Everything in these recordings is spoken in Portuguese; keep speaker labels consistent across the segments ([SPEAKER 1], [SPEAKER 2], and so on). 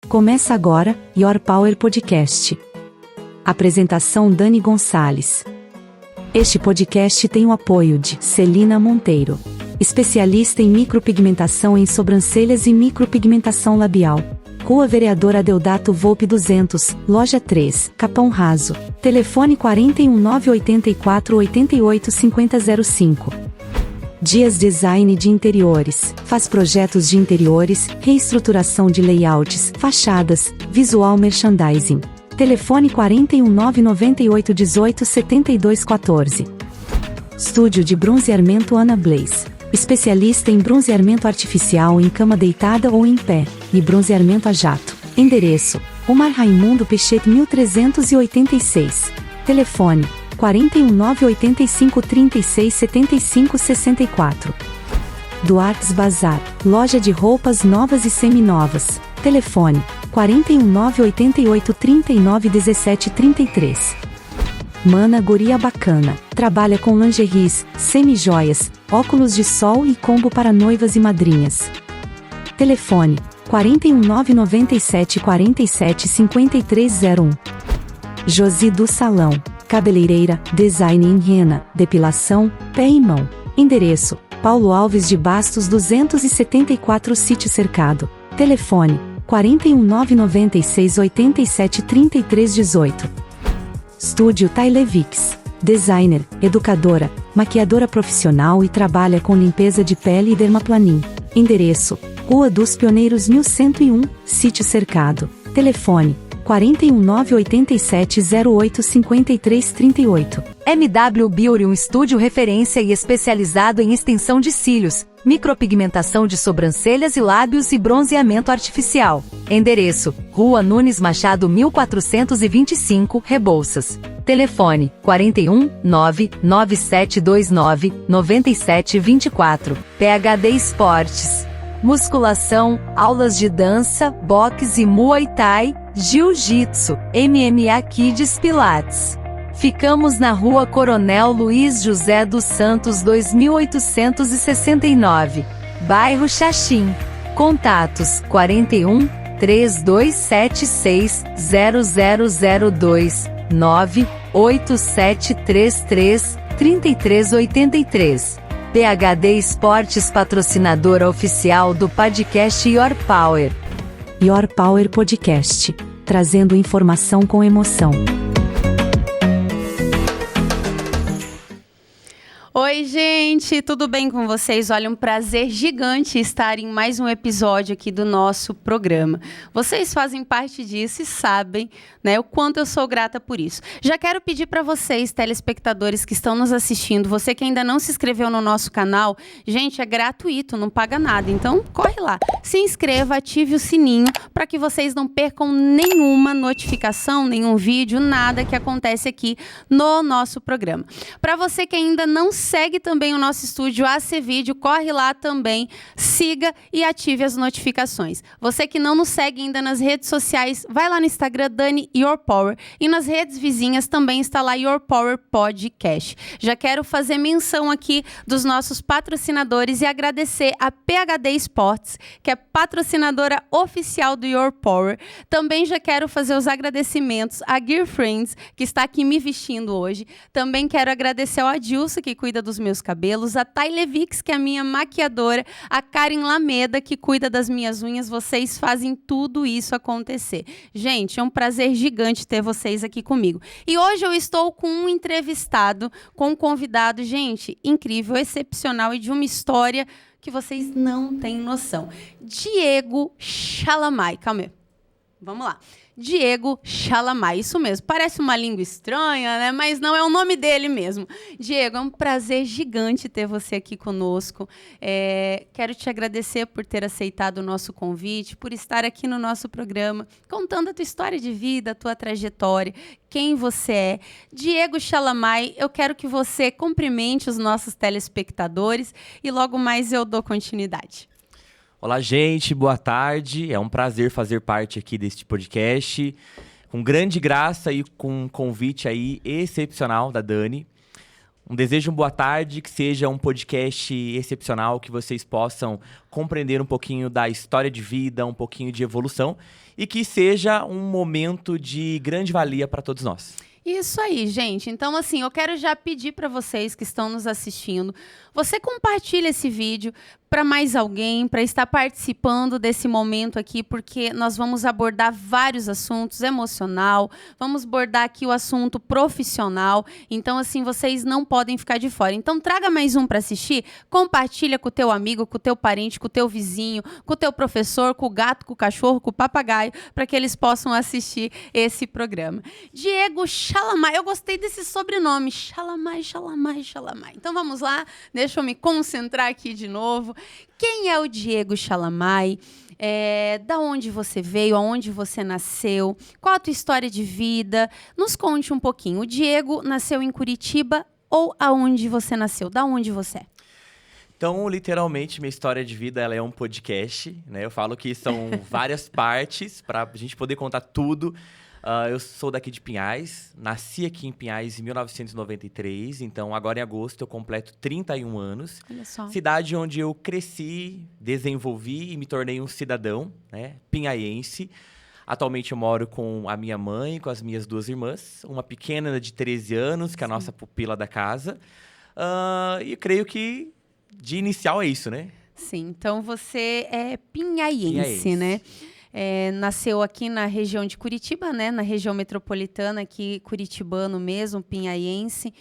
[SPEAKER 1] Começa agora, Your Power Podcast. Apresentação Dani Gonçalves. Este podcast tem o apoio de Celina Monteiro, especialista em micropigmentação em sobrancelhas e micropigmentação labial. Rua Vereador Adeodato Volpe 200, Loja 3, Capão Raso. Telefone 41984 88 5005. Dias Design de Interiores. Faz projetos de interiores, reestruturação de layouts, fachadas, visual merchandising. Telefone 41998 18 72 14. Estúdio de Bronzeamento Ana Blaze. Especialista em bronzeamento artificial em cama deitada ou em pé, e bronzeamento a jato. Endereço: Omar Raimundo Peixet 1386. Telefone: 41985 36 75 64. Duartes Bazar, loja de roupas novas e seminovas. Telefone: 41988 39 17 33. Mana Guria Bacana, trabalha com lingeries, semi-joias, óculos de sol e combo para noivas e madrinhas. Telefone: 41997 47 5301. Josi do Salão, cabeleireira, design em rena, depilação, pé e mão. Endereço: Paulo Alves de Bastos 274 Sítio Cercado. Telefone: 41996 87 33 18. Estúdio Tailevix. Designer, educadora, maquiadora profissional e trabalha com limpeza de pele e dermaplaning. Endereço: Rua dos Pioneiros 1101, Sítio Cercado. Telefone: 41987 08 53 38.
[SPEAKER 2] MW Beauty, um estúdio referência e especializado em extensão de cílios, micropigmentação de sobrancelhas e lábios e bronzeamento artificial. Endereço: Rua Nunes Machado 1425, Rebouças. Telefone: 41 99729 9724. PHD Esportes. Musculação, aulas de dança, boxe e Muay Thai, Jiu-Jitsu, MMA Kids Pilates. Ficamos na Rua Coronel Luiz José dos Santos 2869, bairro Xaxim. Contatos: 41 3276 0002 98733 3383. PHD Esportes, patrocinadora oficial do podcast Your Power.
[SPEAKER 1] Your Power Podcast, trazendo informação com emoção.
[SPEAKER 3] Oi, gente, tudo bem com vocês? Olha, um prazer gigante estar em mais um episódio aqui do nosso programa. Vocês fazem parte disso e sabem, né, o quanto eu sou grata por isso. Já quero pedir para vocês, telespectadores que estão nos assistindo, você que ainda não se inscreveu no nosso canal, gente, é gratuito, não paga nada, então corre lá, se inscreva, ative o sininho para que vocês não percam nenhuma notificação, nenhum vídeo, nada que acontece aqui no nosso programa. Para você que ainda não segue também o nosso estúdio AC Vídeo, corre lá também, siga e ative as notificações. Você que não nos segue ainda nas redes sociais, vai lá no Instagram, Dani Your Power, e nas redes vizinhas também está lá Your Power Podcast. Já quero fazer menção aqui dos nossos patrocinadores e agradecer a PHD Esportes, que é patrocinadora oficial do Your Power. Também já quero fazer os agradecimentos a Gear Friends, que está aqui me vestindo hoje. Também quero agradecer ao Adilson, que cuida dos meus cabelos, a Tailevix, que é a minha maquiadora, a Karen Lameda, que cuida das minhas unhas. Vocês fazem tudo isso acontecer. Gente, é um prazer gigante ter vocês aqui comigo. E hoje eu estou com um entrevistado, com um convidado, gente, incrível, excepcional e de uma história que vocês não têm noção. Diego Chalamai. Calma aí. Vamos lá. Diego Chalamai, isso mesmo, parece uma língua estranha, né? Mas não, é o nome dele mesmo. Diego, é um prazer gigante ter você aqui conosco. Quero te agradecer por ter aceitado o nosso convite, por estar aqui no nosso programa, contando a tua história de vida, a tua trajetória, quem você é. Diego Chalamai, eu quero que você cumprimente os nossos telespectadores e logo mais eu dou continuidade.
[SPEAKER 4] Olá, gente, boa tarde. É um prazer fazer parte aqui deste podcast, com grande graça e com um convite aí excepcional da Dani. desejo de boa tarde, que seja um podcast excepcional, que vocês possam compreender um pouquinho da história de vida, um pouquinho de evolução e que seja um momento de grande valia para todos nós.
[SPEAKER 3] Isso aí, gente. Então, assim, eu quero já pedir para vocês que estão nos assistindo, você compartilha esse vídeo para mais alguém, para estar participando desse momento aqui, porque nós vamos abordar vários assuntos, emocional, vamos abordar aqui o assunto profissional. Então, assim, vocês não podem ficar de fora. Então, traga mais um para assistir, compartilha com o teu amigo, com o teu parente, com o teu vizinho, com o teu professor, com o gato, com o cachorro, com o papagaio, para que eles possam assistir esse programa. Diego Chalamai, eu gostei desse sobrenome, Chalamai. Então, vamos lá, deixa eu me concentrar aqui de novo. Quem é o Diego Chalamai? Da onde você veio? Aonde você nasceu? Qual a tua história de vida? Nos conte um pouquinho. O Diego nasceu em Curitiba ou aonde você nasceu? Da onde você é?
[SPEAKER 4] Então, literalmente, minha história de vida ela é um podcast, né? Eu falo que são várias partes para a gente poder contar tudo. Eu sou daqui de Pinhais, nasci aqui em Pinhais em 1993, então agora em agosto eu completo 31 anos.
[SPEAKER 3] Olha só.
[SPEAKER 4] Cidade onde eu cresci, desenvolvi e me tornei um cidadão, né, pinhaiense. Atualmente eu moro com a minha mãe, com as minhas duas irmãs, uma pequena de 13 anos, que é a nossa pupila da casa. E eu creio que de inicial é isso, né?
[SPEAKER 3] Sim, então você é pinhaiense, né? Nasceu aqui na região de Curitiba, né? Na região metropolitana, aqui curitibano mesmo, pinhaiense.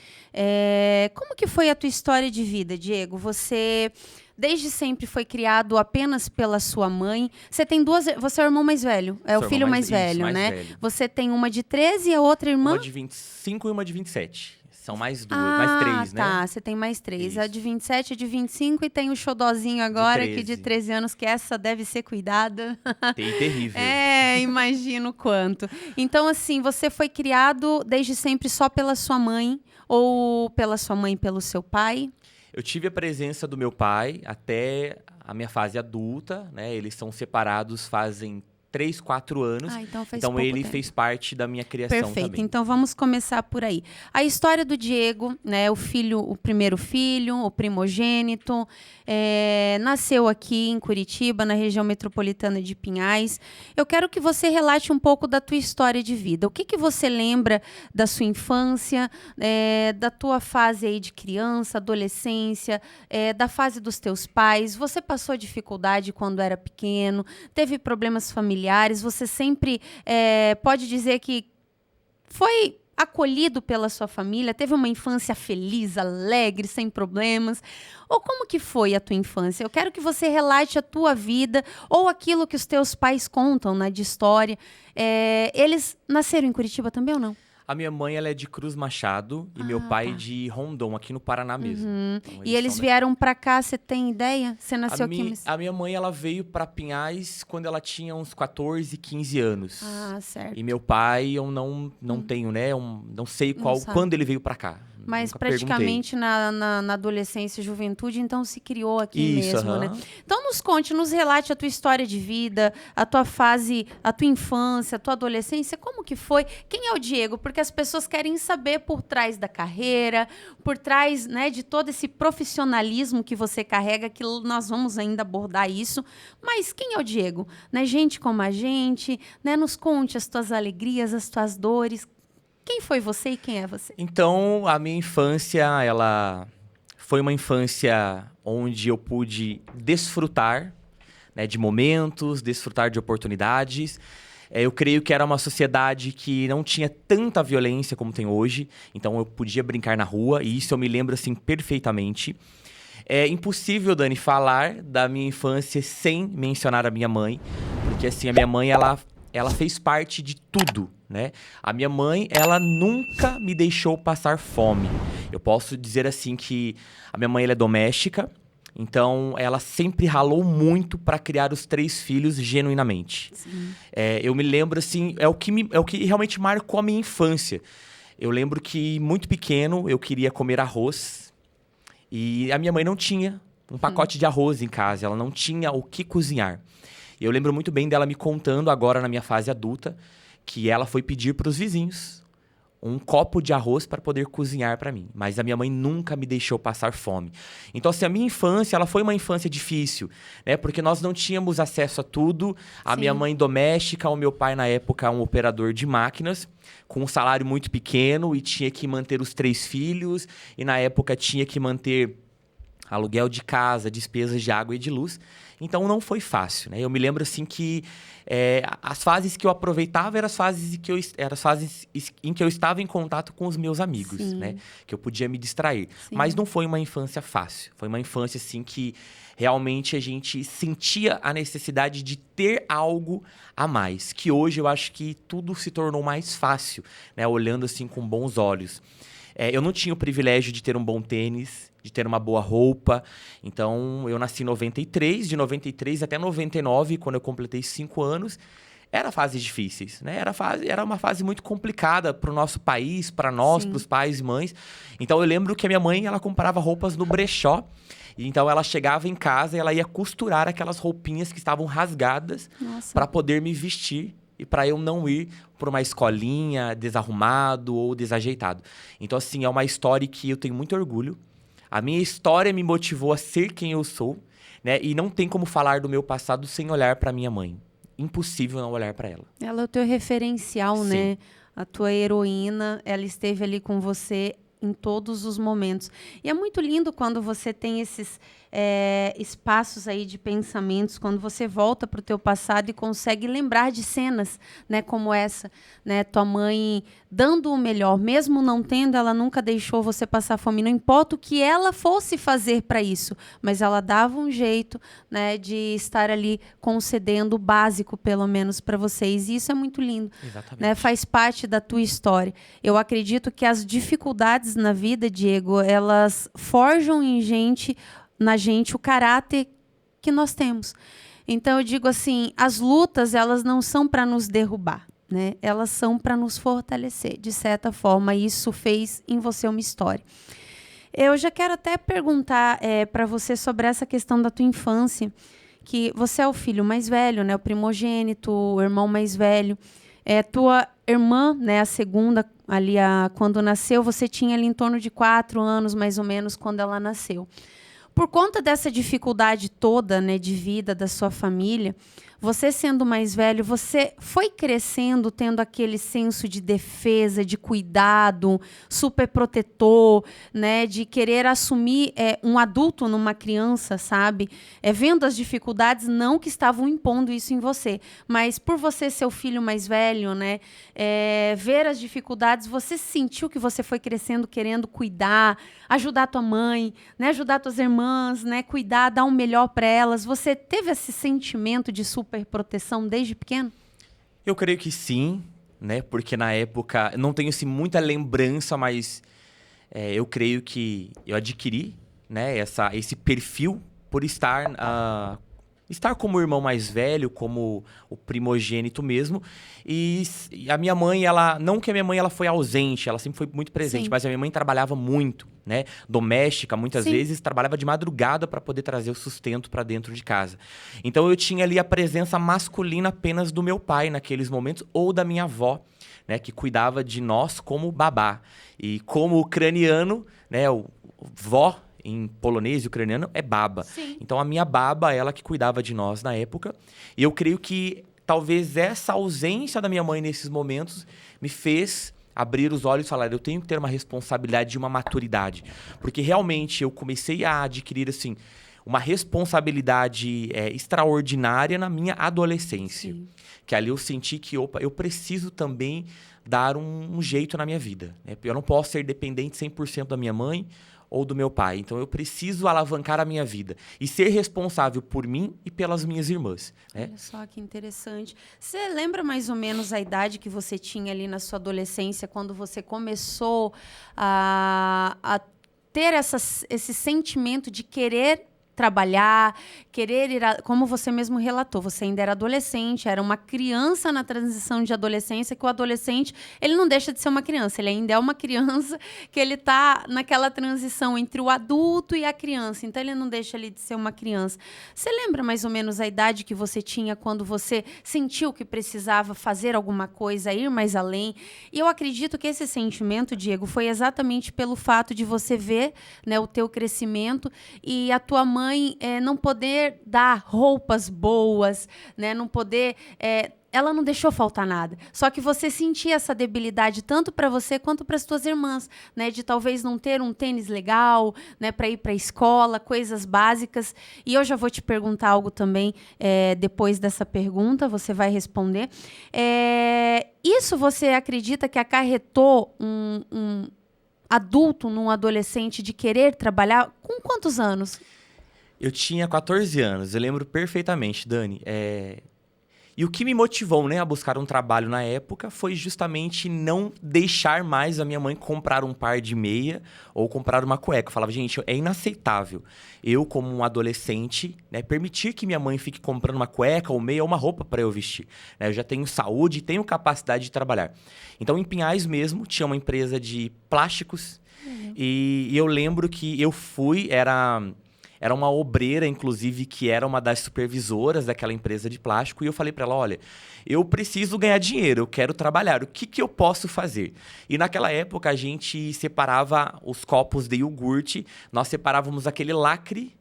[SPEAKER 3] Como que foi a tua história de vida, Diego? Você desde sempre foi criado apenas pela sua mãe. Você tem duas... Você é o irmão mais velho. É o filho mais velho,
[SPEAKER 4] mais
[SPEAKER 3] né?
[SPEAKER 4] velho.
[SPEAKER 3] Você tem uma de 13 e a outra irmã?
[SPEAKER 4] Uma de 25 e uma de 27. São mais duas, mais três, né?
[SPEAKER 3] Tá, você tem mais três.
[SPEAKER 4] Isso.
[SPEAKER 3] A de 27, a de 25 e tem o xodozinho agora, que de 13 anos, que essa deve ser cuidada.
[SPEAKER 4] Terrível.
[SPEAKER 3] Imagino quanto. Então, assim, você foi criado desde sempre só pela sua mãe ou pela sua mãe e pelo seu pai?
[SPEAKER 4] Eu tive a presença do meu pai até a minha fase adulta, né? Eles são separados fazem 3, 4 anos.
[SPEAKER 3] Então
[SPEAKER 4] ele
[SPEAKER 3] tempo.
[SPEAKER 4] Fez parte da minha criação
[SPEAKER 3] Perfeito.
[SPEAKER 4] também.
[SPEAKER 3] Então vamos começar por aí. A história do Diego, né? O primeiro filho, o primogênito, nasceu aqui em Curitiba, na região metropolitana de Pinhais. Eu quero que você relate um pouco da tua história de vida. O que você lembra da sua infância, da tua fase aí de criança, adolescência, da fase dos teus pais? Você passou dificuldade quando era pequeno? Teve problemas familiares? Você sempre pode dizer que foi acolhido pela sua família? Teve uma infância feliz, alegre, sem problemas? Ou como que foi a tua infância? Eu quero que você relate a tua vida ou aquilo que os teus pais contam, né, de história. Eles nasceram em Curitiba também ou não?
[SPEAKER 4] A minha mãe ela é de Cruz Machado e meu pai de Rondon, aqui no Paraná mesmo. Então,
[SPEAKER 3] E eles vieram pra cá, você tem ideia? Você nasceu aqui?
[SPEAKER 4] A minha mãe ela veio para Pinhais quando ela tinha uns 14, 15 anos.
[SPEAKER 3] Ah, certo.
[SPEAKER 4] E meu pai eu não tenho, né? Não sei quando ele veio para cá.
[SPEAKER 3] Mas
[SPEAKER 4] Nunca
[SPEAKER 3] praticamente na adolescência e juventude, então se criou aqui
[SPEAKER 4] Isso,
[SPEAKER 3] mesmo, né? Então nos conte, nos relate a tua história de vida, a tua fase, a tua infância, a tua adolescência, como que foi? Quem é o Diego? Porque as pessoas querem saber por trás da carreira, por trás, né, de todo esse profissionalismo que você carrega, que nós vamos ainda abordar isso. Mas quem é o Diego? Né, gente como a gente, né? Nos conte as tuas alegrias, as tuas dores. Quem foi você e quem é você?
[SPEAKER 4] Então, a minha infância, ela foi uma infância onde eu pude desfrutar, né, de momentos, desfrutar de oportunidades. Eu creio que era uma sociedade que não tinha tanta violência como tem hoje. Então, eu podia brincar na rua e isso eu me lembro, assim, perfeitamente. É impossível, Dani, falar da minha infância sem mencionar a minha mãe. Porque, assim, a minha mãe, ela fez parte de tudo, né? A minha mãe, ela nunca me deixou passar fome. Eu posso dizer assim que a minha mãe ela é doméstica, então ela sempre ralou muito para criar os 3 filhos genuinamente. Eu me lembro assim, é o que realmente marcou a minha infância. Eu lembro que muito pequeno eu queria comer arroz e a minha mãe não tinha um pacote de arroz em casa, ela não tinha o que cozinhar. E eu lembro muito bem dela me contando agora na minha fase adulta que ela foi pedir para os vizinhos um copo de arroz para poder cozinhar para mim. Mas a minha mãe nunca me deixou passar fome. Então, assim, a minha infância, ela foi uma infância difícil, né? Porque nós não tínhamos acesso a tudo. A
[SPEAKER 3] Sim.
[SPEAKER 4] minha mãe doméstica, o meu pai, na época, um operador de máquinas, com um salário muito pequeno e tinha que manter os 3 filhos. E, na época, tinha que manter aluguel de casa, despesas de água e de luz. Então, não foi fácil, né? Eu me lembro, assim, que as fases que eu aproveitava eram as fases em que eu estava em contato com os meus amigos,
[SPEAKER 3] Sim.
[SPEAKER 4] né? Que eu podia me distrair.
[SPEAKER 3] Sim.
[SPEAKER 4] Mas não foi uma infância fácil. Foi uma infância, assim, que realmente a gente sentia a necessidade de ter algo a mais. Que hoje eu acho que tudo se tornou mais fácil, né? Olhando, assim, com bons olhos. Eu não tinha o privilégio de ter um bom tênis, de ter uma boa roupa. Então, eu nasci em 93, de 93 até 99, quando eu completei 5 anos. Era fases difíceis, né? Era uma fase muito complicada para o nosso país, para nós,
[SPEAKER 3] Sim.
[SPEAKER 4] para os pais e mães. Então, eu lembro que a minha mãe, ela comprava roupas no brechó. E então, ela chegava em casa e ela ia costurar aquelas roupinhas que estavam rasgadas
[SPEAKER 3] Nossa.
[SPEAKER 4] para poder me vestir e para eu não ir para uma escolinha desarrumado ou desajeitado. Então, assim, é uma história que eu tenho muito orgulho. A minha história me motivou a ser quem eu sou, né? E não tem como falar do meu passado sem olhar para minha mãe. Impossível não olhar para ela.
[SPEAKER 3] Ela é o teu referencial,
[SPEAKER 4] Sim.
[SPEAKER 3] né? A tua heroína, ela esteve ali com você em todos os momentos. E é muito lindo quando você tem esses espaços aí de pensamentos, quando você volta para o teu passado e consegue lembrar de cenas, né, como essa, né, tua mãe dando o melhor, mesmo não tendo, ela nunca deixou você passar fome, não importa o que ela fosse fazer para isso, mas ela dava um jeito, né, de estar ali concedendo o básico, pelo menos, para vocês, e isso é muito lindo.
[SPEAKER 4] Exatamente.
[SPEAKER 3] Né, faz parte da tua história. Eu acredito que as dificuldades na vida, Diego, elas forjam na gente o caráter que nós temos. Então eu digo assim, as lutas, elas não são para nos derrubar, né? Elas são para nos fortalecer. De certa forma, isso fez em você uma história. Eu já quero até perguntar para você sobre essa questão da tua infância, que você é o filho mais velho, né? O primogênito, o irmão mais velho. Tua irmã, né, a segunda, ali quando nasceu, você tinha ali em torno de 4 anos, mais ou menos, quando ela nasceu. Por conta dessa dificuldade toda, né, de vida da sua família, você sendo mais velho, você foi crescendo tendo aquele senso de defesa, de cuidado, super protetor, né, de querer assumir um adulto numa criança, sabe? Vendo as dificuldades, não que estavam impondo isso em você, mas por você ser o filho mais velho, né, ver as dificuldades, você sentiu que você foi crescendo querendo cuidar, ajudar tua mãe, né, ajudar tuas irmãs, né, cuidar, dar o melhor para elas. Você teve esse sentimento de superproteção desde pequeno?
[SPEAKER 4] Eu creio que sim, né? Porque na época, não tenho assim, muita lembrança, mas eu creio que eu adquiri, né, esse perfil por estar como o irmão mais velho, como o primogênito mesmo. E a minha mãe, não que a minha mãe ela foi ausente, ela sempre foi muito presente,
[SPEAKER 3] Sim.
[SPEAKER 4] mas a minha mãe trabalhava muito, né? Doméstica, muitas
[SPEAKER 3] Sim.
[SPEAKER 4] vezes, trabalhava de madrugada para poder trazer o sustento para dentro de casa. Então eu tinha ali a presença masculina apenas do meu pai naqueles momentos, ou da minha avó, né? Que cuidava de nós como babá. E como ucraniano, né? O vó em polonês e ucraniano é baba.
[SPEAKER 3] Sim.
[SPEAKER 4] Então, a minha baba, ela que cuidava de nós na época. E eu creio que talvez essa ausência da minha mãe nesses momentos me fez abrir os olhos e falar, eu tenho que ter uma responsabilidade e uma maturidade. Porque realmente eu comecei a adquirir, assim, uma responsabilidade extraordinária na minha adolescência.
[SPEAKER 3] Sim.
[SPEAKER 4] Que ali eu senti que, eu preciso também dar um jeito na minha vida, né? Eu não posso ser dependente 100% da minha mãe ou do meu pai. Então, eu preciso alavancar a minha vida e ser responsável por mim e pelas minhas irmãs, né?
[SPEAKER 3] Olha só que interessante. Você lembra mais ou menos a idade que você tinha ali na sua adolescência, quando você começou a ter esse sentimento de querer trabalhar, querer como você mesmo relatou, você ainda era adolescente, era uma criança na transição de adolescência, que o adolescente, ele não deixa de ser uma criança, ele ainda é uma criança que ele tá naquela transição entre o adulto e a criança, então ele não deixa ali de ser uma criança. Você lembra mais ou menos a idade que você tinha quando você sentiu que precisava fazer alguma coisa, ir mais além? E eu acredito que esse sentimento, Diego, foi exatamente pelo fato de você ver, né, o teu crescimento e a tua mãe não poder dar roupas boas, né, não poder... ela não deixou faltar nada. Só que você sentia essa debilidade tanto para você quanto para as tuas irmãs, né, de talvez não ter um tênis legal, né, para ir para a escola, coisas básicas. E eu já vou te perguntar algo também depois dessa pergunta, você vai responder. Isso você acredita que acarretou um adulto num adolescente de querer trabalhar? Com quantos anos?
[SPEAKER 4] Eu tinha 14 anos, eu lembro perfeitamente, Dani. E o que me motivou, né, a buscar um trabalho na época foi justamente não deixar mais a minha mãe comprar um par de meia ou comprar uma cueca. Eu falava, gente, é inaceitável eu, como um adolescente, né, permitir que minha mãe fique comprando uma cueca ou meia ou uma roupa para eu vestir. Né, eu já tenho saúde e tenho capacidade de trabalhar. Então, em Pinhais mesmo, tinha uma empresa de plásticos e eu lembro que eu fui, era uma obreira, inclusive, que era uma das supervisoras daquela empresa de plástico. E eu falei para ela, olha, eu preciso ganhar dinheiro, eu quero trabalhar. O que eu posso fazer? E naquela época, a gente separava os copos de iogurte. Nós separávamos aquele lacre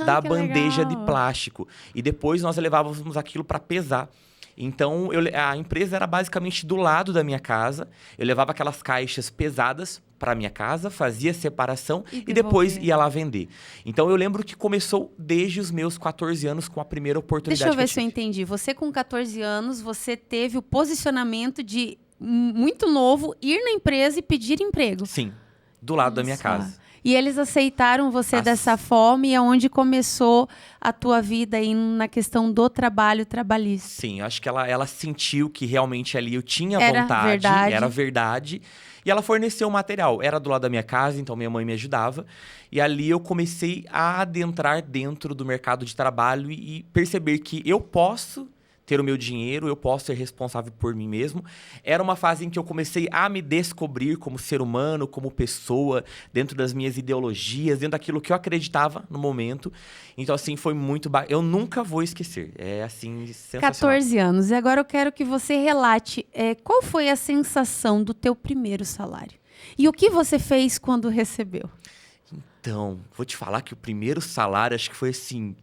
[SPEAKER 4] da bandeja de plástico. E depois nós levávamos aquilo para pesar. Então, a empresa era basicamente do lado da minha casa. Eu levava aquelas caixas pesadas para minha casa, fazia separação e depois ia lá vender. Então, eu lembro que começou desde os meus 14 anos com a primeira oportunidade.
[SPEAKER 3] Deixa eu ver se eu entendi. Você, com 14 anos, você teve o posicionamento de, muito novo, ir na empresa e pedir emprego.
[SPEAKER 4] Sim, do lado da minha casa.
[SPEAKER 3] E eles aceitaram você dessa forma e é onde começou a tua vida aí na questão do trabalho trabalhista.
[SPEAKER 4] Sim, acho que ela sentiu que realmente ali eu tinha
[SPEAKER 3] Era
[SPEAKER 4] vontade,
[SPEAKER 3] verdade.
[SPEAKER 4] era verdade. E ela forneceu o material. Era do lado da minha casa, então minha mãe me ajudava. E ali eu comecei a adentrar dentro do mercado de trabalho e perceber que eu posso ter o meu dinheiro, eu posso ser responsável por mim mesmo. Era uma fase em que eu comecei a me descobrir como ser humano, como pessoa, dentro das minhas ideologias, dentro daquilo que eu acreditava no momento. Então, assim, foi muito... Eu nunca vou esquecer. É, assim, sensacional.
[SPEAKER 3] 14 anos. E agora eu quero que você relate qual foi a sensação do teu primeiro salário? E o que você fez quando recebeu?
[SPEAKER 4] Então, vou te falar que o primeiro salário, acho que foi assim...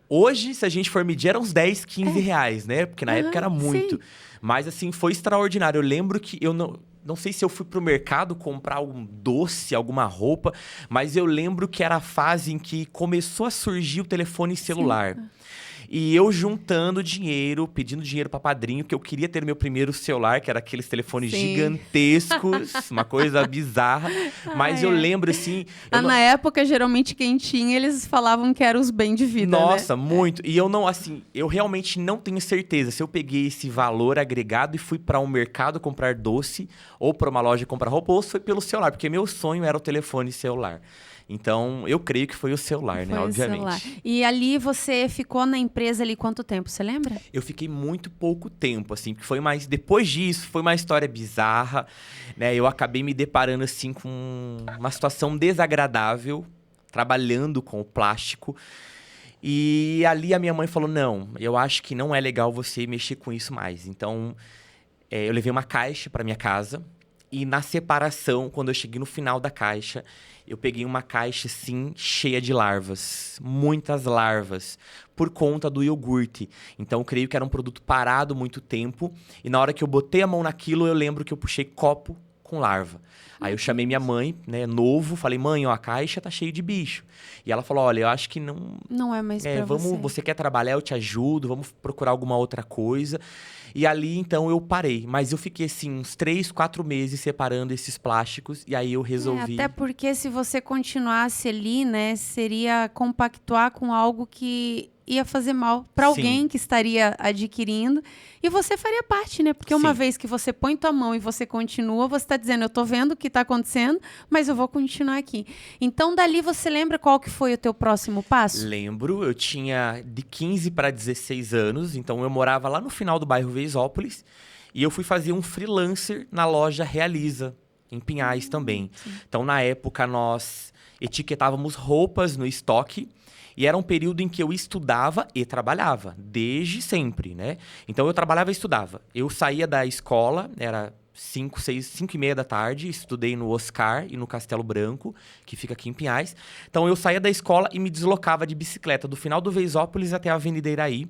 [SPEAKER 4] Hoje, se a gente for medir, eram uns 10, 15 reais, né? Porque na época era muito. Sim. Mas, assim, foi extraordinário. Eu lembro que eu não sei se eu fui pro mercado comprar um doce, alguma roupa, mas eu lembro que era a fase em que começou a surgir o telefone celular. Sim. E eu juntando dinheiro, pedindo dinheiro para padrinho, porque eu queria ter meu primeiro celular, que era aqueles telefones gigantescos, uma coisa bizarra. Mas eu lembro, assim...
[SPEAKER 3] Na época, geralmente, quem tinha, eles falavam que eram os bem de vida,
[SPEAKER 4] Nossa,
[SPEAKER 3] né?
[SPEAKER 4] muito. E eu não, assim, eu realmente não tenho certeza se eu peguei esse valor agregado e fui para um mercado comprar doce, ou para uma loja comprar roupa, ou se foi pelo celular, porque meu sonho era o telefone celular. Então, eu creio que foi o celular, né? Obviamente. Celular.
[SPEAKER 3] E ali você ficou na empresa ali quanto tempo, você lembra?
[SPEAKER 4] Eu fiquei muito pouco tempo, assim, porque foi mais... Depois disso, foi uma história bizarra, né? Eu acabei me deparando, assim, com uma situação desagradável, trabalhando com o plástico. E ali a minha mãe falou, não, eu acho que não é legal você mexer com isso mais. Então, eu levei uma caixa para minha casa. E na separação, quando eu cheguei no final da caixa, eu peguei uma caixa, assim, cheia de larvas. Muitas larvas. Por conta do iogurte. Então, eu creio que era um produto parado muito tempo. E na hora que eu botei a mão naquilo, eu lembro que eu puxei copo com larva. Aí eu chamei minha mãe, né, novo, falei, mãe, ó, a caixa tá cheia de bicho. E ela falou, olha, eu acho que
[SPEAKER 3] não é mais pra
[SPEAKER 4] você quer trabalhar, eu te ajudo, vamos procurar alguma outra coisa. E ali, então, eu parei. Mas eu fiquei, assim, uns 3, 4 meses separando esses plásticos. E aí eu resolvi...
[SPEAKER 3] Até porque se você continuasse ali, né, seria compactuar com algo que ia fazer mal para alguém que estaria adquirindo. E você faria parte, né? Porque uma vez que você põe tua mão e você continua, você está dizendo, eu estou vendo o que está acontecendo, mas eu vou continuar aqui. Então, dali você lembra qual que foi o teu próximo passo?
[SPEAKER 4] Lembro, eu tinha de 15 para 16 anos, então eu morava lá no final do bairro Veisópolis, e eu fui fazer um freelancer na loja Realiza, em Pinhais também. Então, na época, nós etiquetávamos roupas no estoque, e era um período em que eu estudava e trabalhava, desde sempre, né? Então, eu trabalhava e estudava. Eu saía da escola, era 5 e meia da tarde, estudei no Oscar e no Castelo Branco, que fica aqui em Pinhais. Então, eu saía da escola e me deslocava de bicicleta do final do Veisópolis até a Avenida Iraí,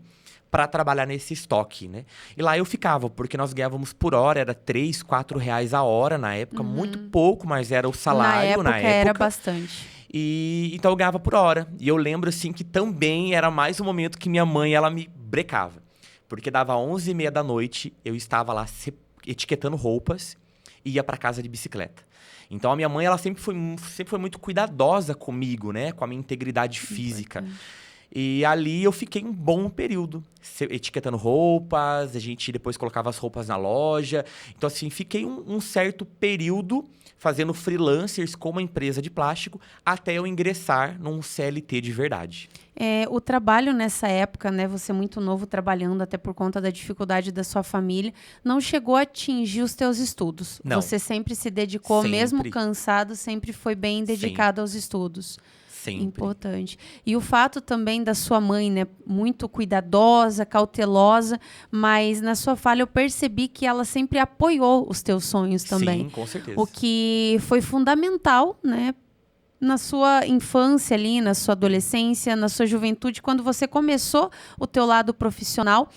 [SPEAKER 4] para trabalhar nesse estoque, né? E lá eu ficava, porque nós ganhávamos por hora, era R$3, R$4 a hora na época, muito pouco, mas era o salário na época.
[SPEAKER 3] Era bastante.
[SPEAKER 4] E então eu ganhava por hora. E eu lembro, assim, que também era mais um momento que minha mãe, ela me brecava. Porque dava 11h30 da noite, eu estava lá etiquetando roupas e ia para casa de bicicleta. Então a minha mãe, ela sempre foi muito cuidadosa comigo, né? Com a minha integridade física. E ali eu fiquei um bom período, etiquetando roupas, a gente depois colocava as roupas na loja. Então, assim, fiquei um certo período fazendo freelancers com uma empresa de plástico até eu ingressar num CLT de verdade.
[SPEAKER 3] O trabalho nessa época, né, você muito novo trabalhando, até por conta da dificuldade da sua família, não chegou a atingir os teus estudos.
[SPEAKER 4] Não.
[SPEAKER 3] Você sempre se dedicou,
[SPEAKER 4] Sempre.
[SPEAKER 3] Mesmo cansado, sempre foi bem dedicado aos estudos.
[SPEAKER 4] Sempre.
[SPEAKER 3] Importante. E o fato também da sua mãe, né, muito cuidadosa, cautelosa, mas na sua fala eu percebi que ela sempre apoiou os teus sonhos também.
[SPEAKER 4] Sim, com certeza.
[SPEAKER 3] O que foi fundamental, né, na sua infância ali, na sua adolescência, na sua juventude, quando você começou o teu lado profissional.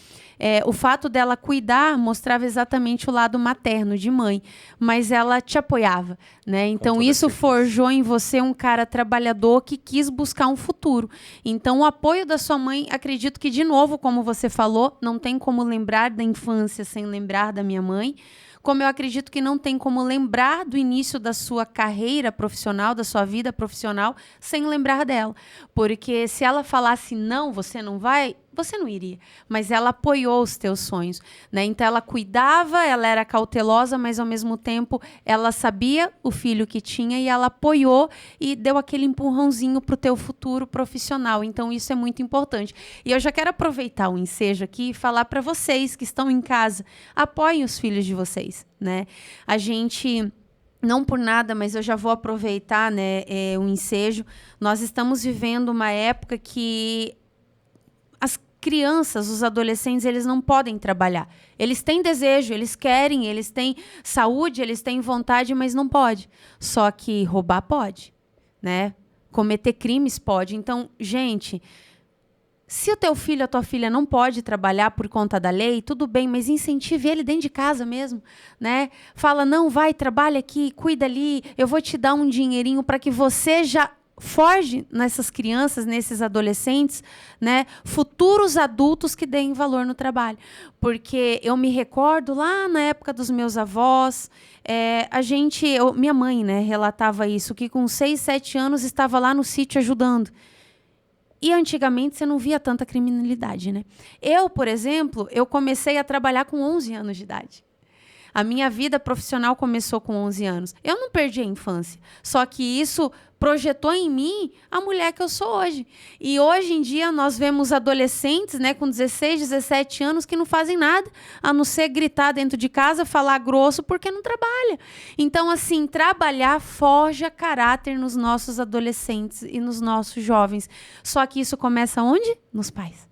[SPEAKER 3] O fato dela cuidar mostrava exatamente o lado materno de mãe, mas ela te apoiava, né? Então isso forjou em você um cara trabalhador que quis buscar um futuro. Então o apoio da sua mãe, acredito que de novo, como você falou, não tem como lembrar da infância sem lembrar da minha mãe. Como eu acredito que não tem como lembrar do início da sua carreira profissional, da sua vida profissional, sem lembrar dela. Porque se ela falasse não, você não vai, você não iria. Mas ela apoiou os teus sonhos, né? Então ela cuidava, ela era cautelosa, mas ao mesmo tempo ela sabia o filho que tinha e ela apoiou e deu aquele empurrãozinho para o teu futuro profissional. Então isso é muito importante. E eu já quero aproveitar o ensejo aqui e falar para vocês que estão em casa, apoiem os filhos de vocês, né? A gente... Não por nada, mas eu já vou aproveitar, né, o ensejo. Nós estamos vivendo uma época que as crianças, os adolescentes, eles não podem trabalhar. Eles têm desejo, eles querem, eles têm saúde, eles têm vontade, mas não pode. Só que roubar pode, né? Cometer crimes pode. Então, gente... Se o teu filho, a tua filha não pode trabalhar por conta da lei, tudo bem, mas incentive ele dentro de casa mesmo, né? Fala, não, vai, trabalha aqui, cuida ali, eu vou te dar um dinheirinho para que você já forge nessas crianças, nesses adolescentes, né? Futuros adultos que deem valor no trabalho. Porque eu me recordo lá na época dos meus avós, minha mãe, né, relatava isso, que com 6, 7 anos estava lá no sítio ajudando. E antigamente você não via tanta criminalidade, né? Eu, por exemplo, eu comecei a trabalhar com 11 anos de idade. A minha vida profissional começou com 11 anos. Eu não perdi a infância, só que isso projetou em mim a mulher que eu sou hoje. E hoje em dia nós vemos adolescentes, né, com 16, 17 anos que não fazem nada, a não ser gritar dentro de casa, falar grosso, porque não trabalha. Então, assim, trabalhar forja caráter nos nossos adolescentes e nos nossos jovens. Só que isso começa onde? Nos pais.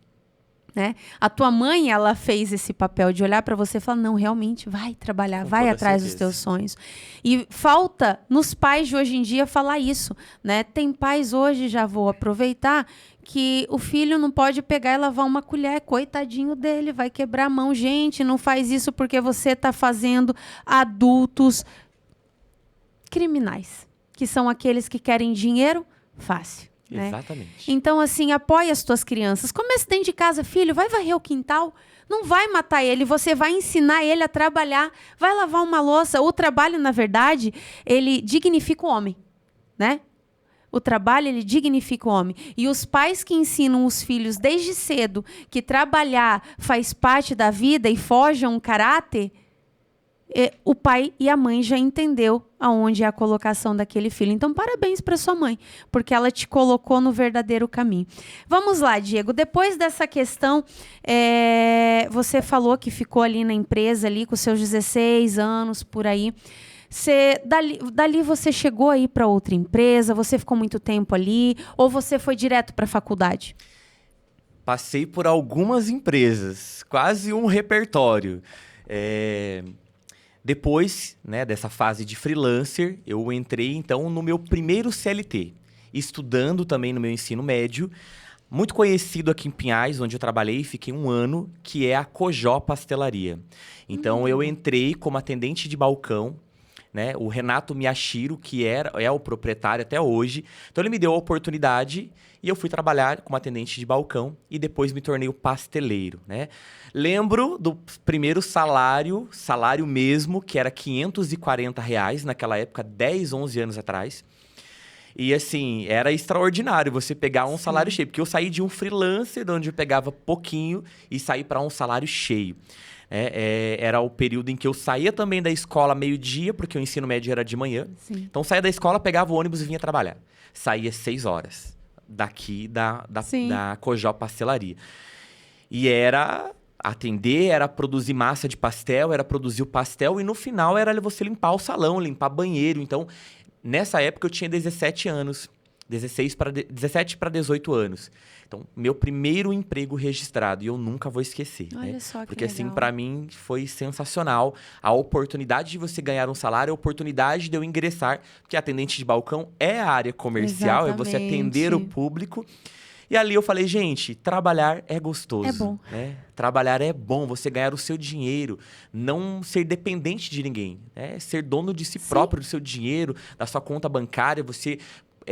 [SPEAKER 3] Né? A tua mãe, ela fez esse papel de olhar para você e falar, não, realmente, vai trabalhar, vai atrás dos teus sonhos. E falta nos pais de hoje em dia falar isso, né? Tem pais hoje, já vou aproveitar, que o filho não pode pegar e lavar uma colher, coitadinho dele, vai quebrar a mão. Gente, não faz isso porque você está fazendo adultos criminais, que são aqueles que querem dinheiro fácil. Né?
[SPEAKER 4] Exatamente.
[SPEAKER 3] Então, assim, apoia as tuas crianças. Comece dentro de casa, filho, vai varrer o quintal. Não vai matar ele, você vai ensinar ele a trabalhar. Vai lavar uma louça. O trabalho, na verdade, ele dignifica o homem, né? O trabalho, ele dignifica o homem. E os pais que ensinam os filhos desde cedo que trabalhar faz parte da vida e forjam um caráter, o pai e a mãe já entendeu aonde é a colocação daquele filho. Então, parabéns para sua mãe, porque ela te colocou no verdadeiro caminho. Vamos lá, Diego. Depois dessa questão, você falou que ficou ali na empresa, ali com seus 16 anos, por aí. Dali você chegou aí para outra empresa? Você ficou muito tempo ali? Ou você foi direto para a faculdade?
[SPEAKER 4] Passei por algumas empresas, quase um repertório. Depois, né, dessa fase de freelancer, eu entrei, então, no meu primeiro CLT, estudando também no meu ensino médio, muito conhecido aqui em Pinhais, onde eu trabalhei e fiquei 1 ano, que é a Cojó Pastelaria. Então, eu entrei como atendente de balcão, né, o Renato Miyashiro, que é o proprietário até hoje. Então, ele me deu a oportunidade e eu fui trabalhar como atendente de balcão e depois me tornei o pasteleiro, né? Lembro do primeiro salário mesmo, que era R$540 naquela época, 10, 11 anos atrás. E assim, era extraordinário você pegar um salário cheio, porque eu saí de um freelancer, onde eu pegava pouquinho, e saí para um salário cheio. Era o período em que eu saía também da escola meio-dia, porque o ensino médio era de manhã. Sim. Então, saía da escola, pegava o ônibus e vinha trabalhar. Saía 6 horas daqui da Cojó Pastelaria. E era atender, era produzir massa de pastel, era produzir o pastel, e no final era você limpar o salão, limpar banheiro. Então, nessa época eu tinha 17 anos. 17 para 18 anos. Então, meu primeiro emprego registrado. E eu nunca vou esquecer.
[SPEAKER 3] Olha
[SPEAKER 4] né?
[SPEAKER 3] só que
[SPEAKER 4] Porque,
[SPEAKER 3] legal.
[SPEAKER 4] assim, para mim foi sensacional. A oportunidade de você ganhar um salário, a oportunidade de eu ingressar. Porque atendente de balcão é a área comercial,
[SPEAKER 3] Exatamente.
[SPEAKER 4] É você atender o público. E ali eu falei, gente, trabalhar é gostoso.
[SPEAKER 3] É bom.
[SPEAKER 4] Né? Trabalhar é bom, você ganhar o seu dinheiro, não ser dependente de ninguém. Né? Ser dono de si próprio, do seu dinheiro, da sua conta bancária, você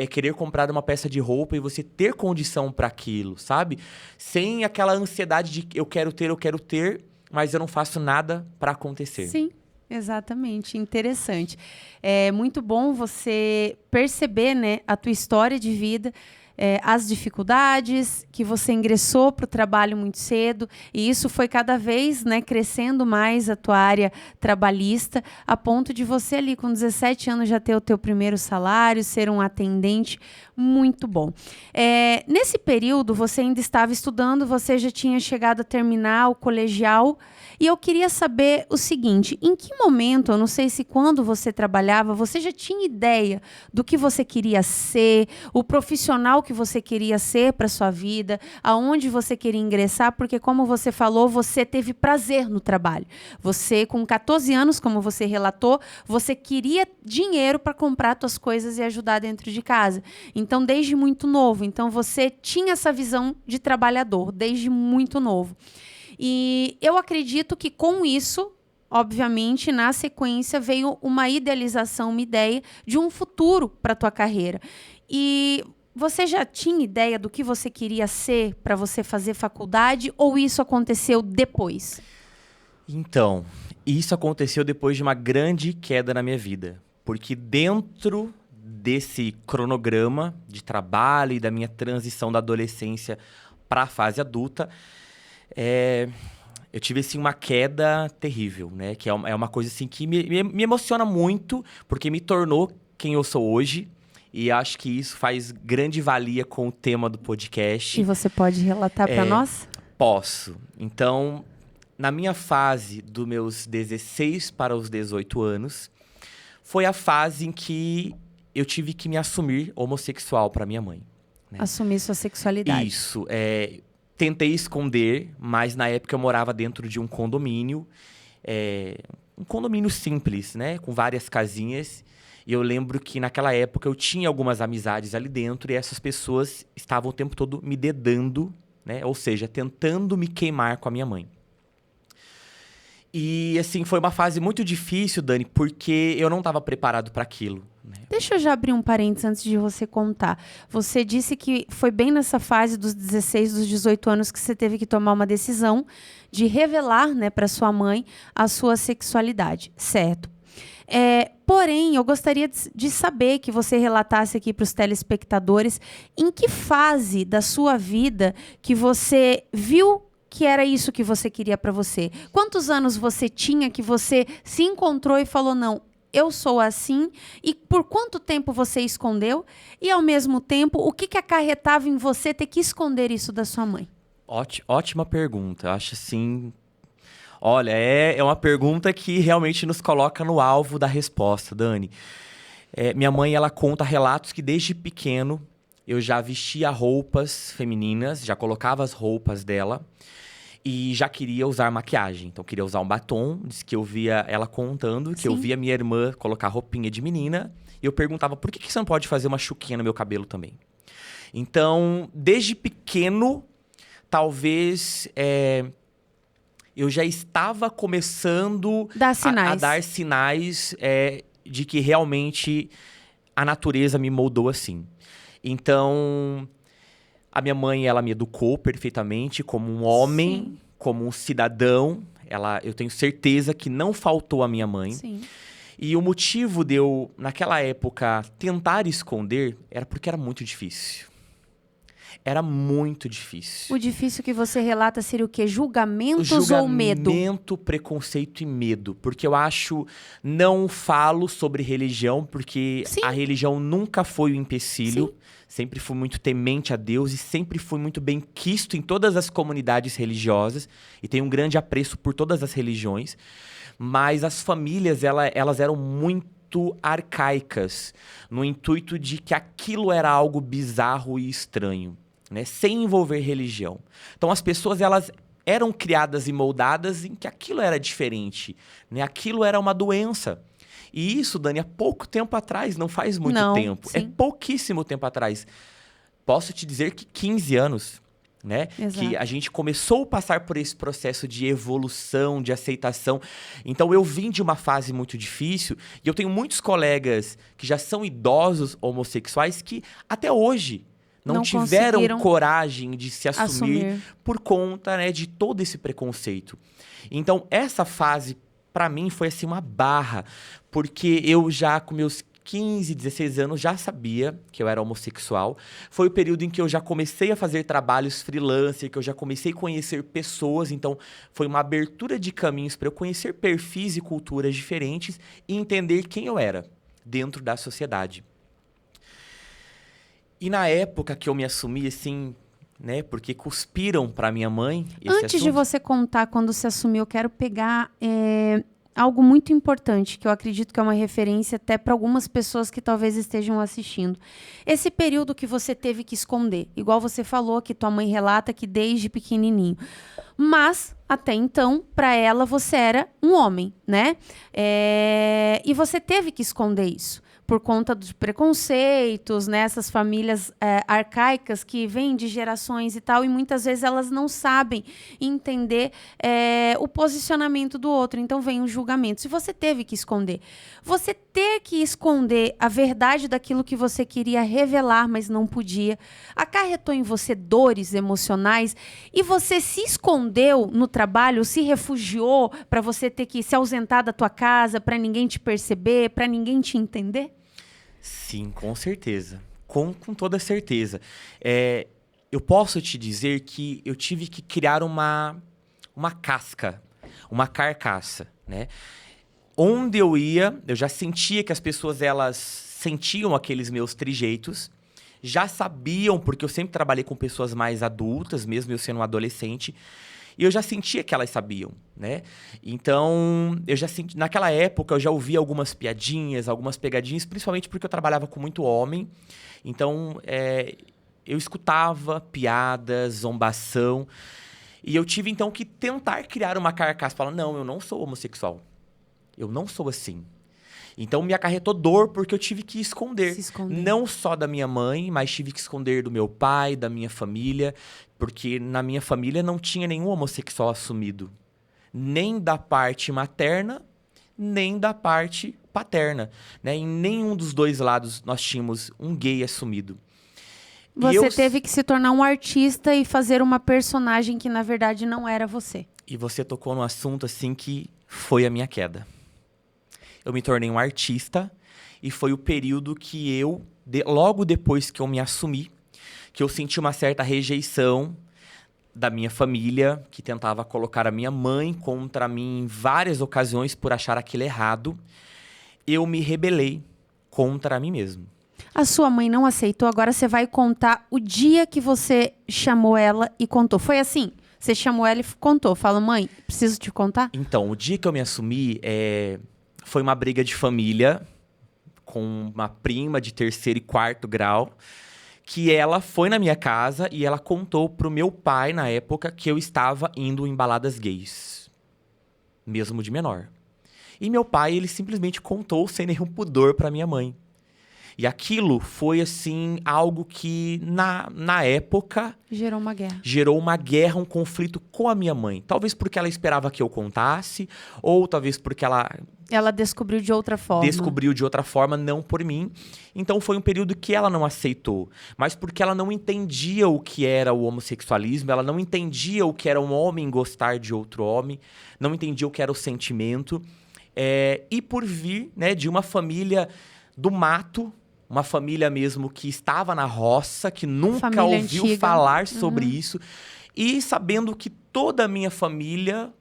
[SPEAKER 4] querer comprar uma peça de roupa e você ter condição para aquilo, sabe? Sem aquela ansiedade de eu quero ter, mas eu não faço nada para acontecer.
[SPEAKER 3] Sim. Exatamente, interessante. É muito bom você perceber, né, a tua história de vida, as dificuldades, que você ingressou para o trabalho muito cedo, e isso foi cada vez, né, crescendo mais a tua área trabalhista, a ponto de você ali com 17 anos já ter o teu primeiro salário, ser um atendente muito bom. Nesse período, você ainda estava estudando, você já tinha chegado a terminar o colegial, e eu queria saber o seguinte, em que momento, eu não sei se quando você trabalhava, você já tinha ideia do que você queria ser, o profissional que você queria ser para sua vida, aonde você queria ingressar, porque como você falou, você teve prazer no trabalho. Você, com 14 anos, como você relatou, você queria dinheiro para comprar suas coisas e ajudar dentro de casa. Então, desde muito novo. Então, você tinha essa visão de trabalhador, desde muito novo. E eu acredito que com isso, obviamente, na sequência, veio uma idealização, uma ideia de um futuro para a tua carreira. E você já tinha ideia do que você queria ser para você fazer faculdade ou isso aconteceu depois?
[SPEAKER 4] Então, isso aconteceu depois de uma grande queda na minha vida. Porque dentro desse cronograma de trabalho e da minha transição da adolescência para a fase adulta, eu tive assim, uma queda terrível, né? Que é uma coisa assim, que me emociona muito, porque me tornou quem eu sou hoje. E acho que isso faz grande valia com o tema do podcast.
[SPEAKER 3] E você pode relatar para nós?
[SPEAKER 4] Posso. Então, na minha fase dos meus 16 para os 18 anos, foi a fase em que eu tive que me assumir homossexual para minha mãe. Né?
[SPEAKER 3] Assumir sua sexualidade.
[SPEAKER 4] Isso. Tentei esconder, mas na época eu morava dentro de um condomínio. Um condomínio simples, né? Com várias casinhas. E eu lembro que naquela época eu tinha algumas amizades ali dentro e essas pessoas estavam o tempo todo me dedando, né? Ou seja, tentando me queimar com a minha mãe. E, assim, foi uma fase muito difícil, Dani, porque eu não estava preparado para aquilo. Né?
[SPEAKER 3] Deixa eu já abrir um parênteses antes de você contar. Você disse que foi bem nessa fase dos 16, dos 18 anos que você teve que tomar uma decisão de revelar, né, para sua mãe a sua sexualidade, certo? Porém, eu gostaria de saber que você relatasse aqui para os telespectadores em que fase da sua vida que você viu que era isso que você queria para você. Quantos anos você tinha que você se encontrou e falou, não, eu sou assim, e por quanto tempo você escondeu? E, ao mesmo tempo, o que acarretava em você ter que esconder isso da sua mãe?
[SPEAKER 4] Ótima pergunta. Acho assim... Olha, é uma pergunta que realmente nos coloca no alvo da resposta, Dani. Minha mãe, ela conta relatos que desde pequeno eu já vestia roupas femininas, já colocava as roupas dela e já queria usar maquiagem. Então, queria usar um batom. Diz que eu via ela contando, que eu via minha irmã colocar roupinha de menina. E eu perguntava, por que você não pode fazer uma chuquinha no meu cabelo também? Então, desde pequeno, talvez eu já estava começando a dar sinais de que realmente a natureza me moldou assim. Então, a minha mãe, ela me educou perfeitamente como um homem, como um cidadão. Eu tenho certeza que não faltou a minha mãe.
[SPEAKER 3] Sim.
[SPEAKER 4] E o motivo de eu, naquela época, tentar esconder era porque era muito difícil. Era muito difícil.
[SPEAKER 3] O difícil que você relata seria o quê? Julgamentos ou medo?
[SPEAKER 4] Julgamento, preconceito e medo. Porque eu acho... Não falo sobre religião, porque a religião nunca foi o empecilho. Sim. Sempre fui muito temente a Deus e sempre fui muito bem quisto em todas as comunidades religiosas. E tenho um grande apreço por todas as religiões. Mas as famílias, elas eram muito arcaicas, no intuito de que aquilo era algo bizarro e estranho. Né, sem envolver religião. Então, as pessoas, elas eram criadas e moldadas em que aquilo era diferente, né? Aquilo era uma doença. E isso, Dani, há pouco tempo atrás, não faz muito tempo. Sim. É pouquíssimo tempo atrás. Posso te dizer que 15 anos, né?
[SPEAKER 3] Exato.
[SPEAKER 4] Que a gente começou a passar por esse processo de evolução, de aceitação. Então, eu vim de uma fase muito difícil e eu tenho muitos colegas que já são idosos homossexuais que, até hoje, não tiveram coragem de se assumir por conta, né, de todo esse preconceito. Então, essa fase, para mim, foi assim uma barra, porque eu já, com meus 15, 16 anos, já sabia que eu era homossexual. Foi o período em que eu já comecei a fazer trabalhos freelancer, que eu já comecei a conhecer pessoas. Então, foi uma abertura de caminhos para eu conhecer perfis e culturas diferentes e entender quem eu era dentro da sociedade. E na época que eu me assumi, assim, né? Porque cuspiram para minha mãe esse
[SPEAKER 3] Antes
[SPEAKER 4] assunto.
[SPEAKER 3] de você contar quando se assumiu, eu quero pegar algo muito importante, que eu acredito que é uma referência até para algumas pessoas que talvez estejam assistindo. Esse período que você teve que esconder. Igual você falou, que tua mãe relata que desde pequenininho. Mas, até então, para ela, você era um homem, né? E você teve que esconder isso. Por conta dos preconceitos, né? Essas famílias arcaicas que vêm de gerações e tal, e muitas vezes elas não sabem entender o posicionamento do outro. Então vem o julgamento. Se você teve que esconder, você ter que esconder a verdade daquilo que você queria revelar, mas não podia, acarretou em você dores emocionais e você se escondeu no trabalho, se refugiou para você ter que se ausentar da tua casa, para ninguém te perceber, para ninguém te entender?
[SPEAKER 4] Sim, com certeza. Com toda certeza. Eu posso te dizer que eu tive que criar uma casca, uma carcaça, né? Onde eu ia, eu já sentia que as pessoas, elas sentiam aqueles meus trejeitos, já sabiam, porque eu sempre trabalhei com pessoas mais adultas, mesmo eu sendo um adolescente, e eu já sentia que elas sabiam, né? Então, eu já senti... Naquela época, eu já ouvia algumas piadinhas, algumas pegadinhas, principalmente porque eu trabalhava com muito homem. Então, eu escutava piadas, zombação. E eu tive, então, que tentar criar uma carcaça. Falar, não, eu não sou homossexual. Eu não sou assim. Então, me acarretou dor porque eu tive que esconder. Não só da minha mãe, mas tive que esconder do meu pai, da minha família. Porque na minha família não tinha nenhum homossexual assumido. Nem da parte materna, nem da parte paterna. Né? Em nenhum dos dois lados nós tínhamos um gay assumido.
[SPEAKER 3] Você teve que se tornar um artista e fazer uma personagem que, na verdade, não era você.
[SPEAKER 4] E você tocou num assunto assim que foi a minha queda. eu me tornei um artista. E foi o período que logo depois que eu me assumi, que eu senti uma certa rejeição da minha família, que tentava colocar a minha mãe contra mim em várias ocasiões por achar aquilo errado. Eu me rebelei contra mim mesmo.
[SPEAKER 3] A sua mãe não aceitou, agora você vai contar o dia que você chamou ela e contou. Foi assim? Você chamou ela e contou. Fala, mãe, preciso te contar?
[SPEAKER 4] Então, o dia que eu me assumi, foi uma briga de família com uma prima de 3º e 4º grau, que ela foi na minha casa e ela contou pro meu pai, na época, que eu estava indo em baladas gays, mesmo de menor. E meu pai, ele simplesmente contou sem nenhum pudor pra minha mãe. E aquilo foi, assim, algo que, na época...
[SPEAKER 3] Gerou uma guerra.
[SPEAKER 4] Gerou uma guerra, um conflito com a minha mãe. Talvez porque ela esperava que eu contasse, ou talvez porque
[SPEAKER 3] ela descobriu de outra forma.
[SPEAKER 4] Descobriu de outra forma, não por mim. Então foi um período que ela não aceitou. Mas porque ela não entendia o que era o homossexualismo, ela não entendia o que era um homem gostar de outro homem, não entendia o que era o sentimento. E por vir, né, de uma família do mato, uma família mesmo que estava na roça, que nunca
[SPEAKER 3] família
[SPEAKER 4] ouviu
[SPEAKER 3] antiga.
[SPEAKER 4] falar sobre isso. E sabendo que toda a minha família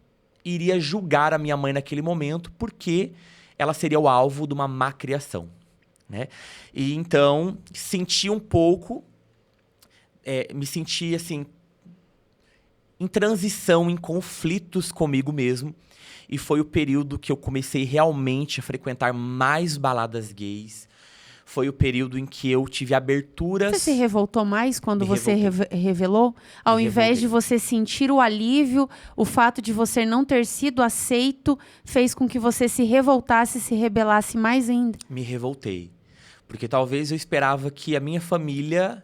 [SPEAKER 4] iria julgar a minha mãe naquele momento, porque ela seria o alvo de uma má criação, né? E então, senti um pouco... me senti, assim, em transição, em conflitos comigo mesmo. E foi o período que eu comecei realmente a frequentar mais baladas gays. Foi o período em que eu tive aberturas...
[SPEAKER 3] Você se revoltou mais quando
[SPEAKER 4] Me
[SPEAKER 3] você
[SPEAKER 4] revoltei.
[SPEAKER 3] revelou? Ao
[SPEAKER 4] Me
[SPEAKER 3] invés de
[SPEAKER 4] revoltei.
[SPEAKER 3] você sentir o alívio, o fato de você não ter sido aceito fez com que você se revoltasse, se rebelasse mais ainda?
[SPEAKER 4] Me revoltei. Porque talvez eu esperava que a minha família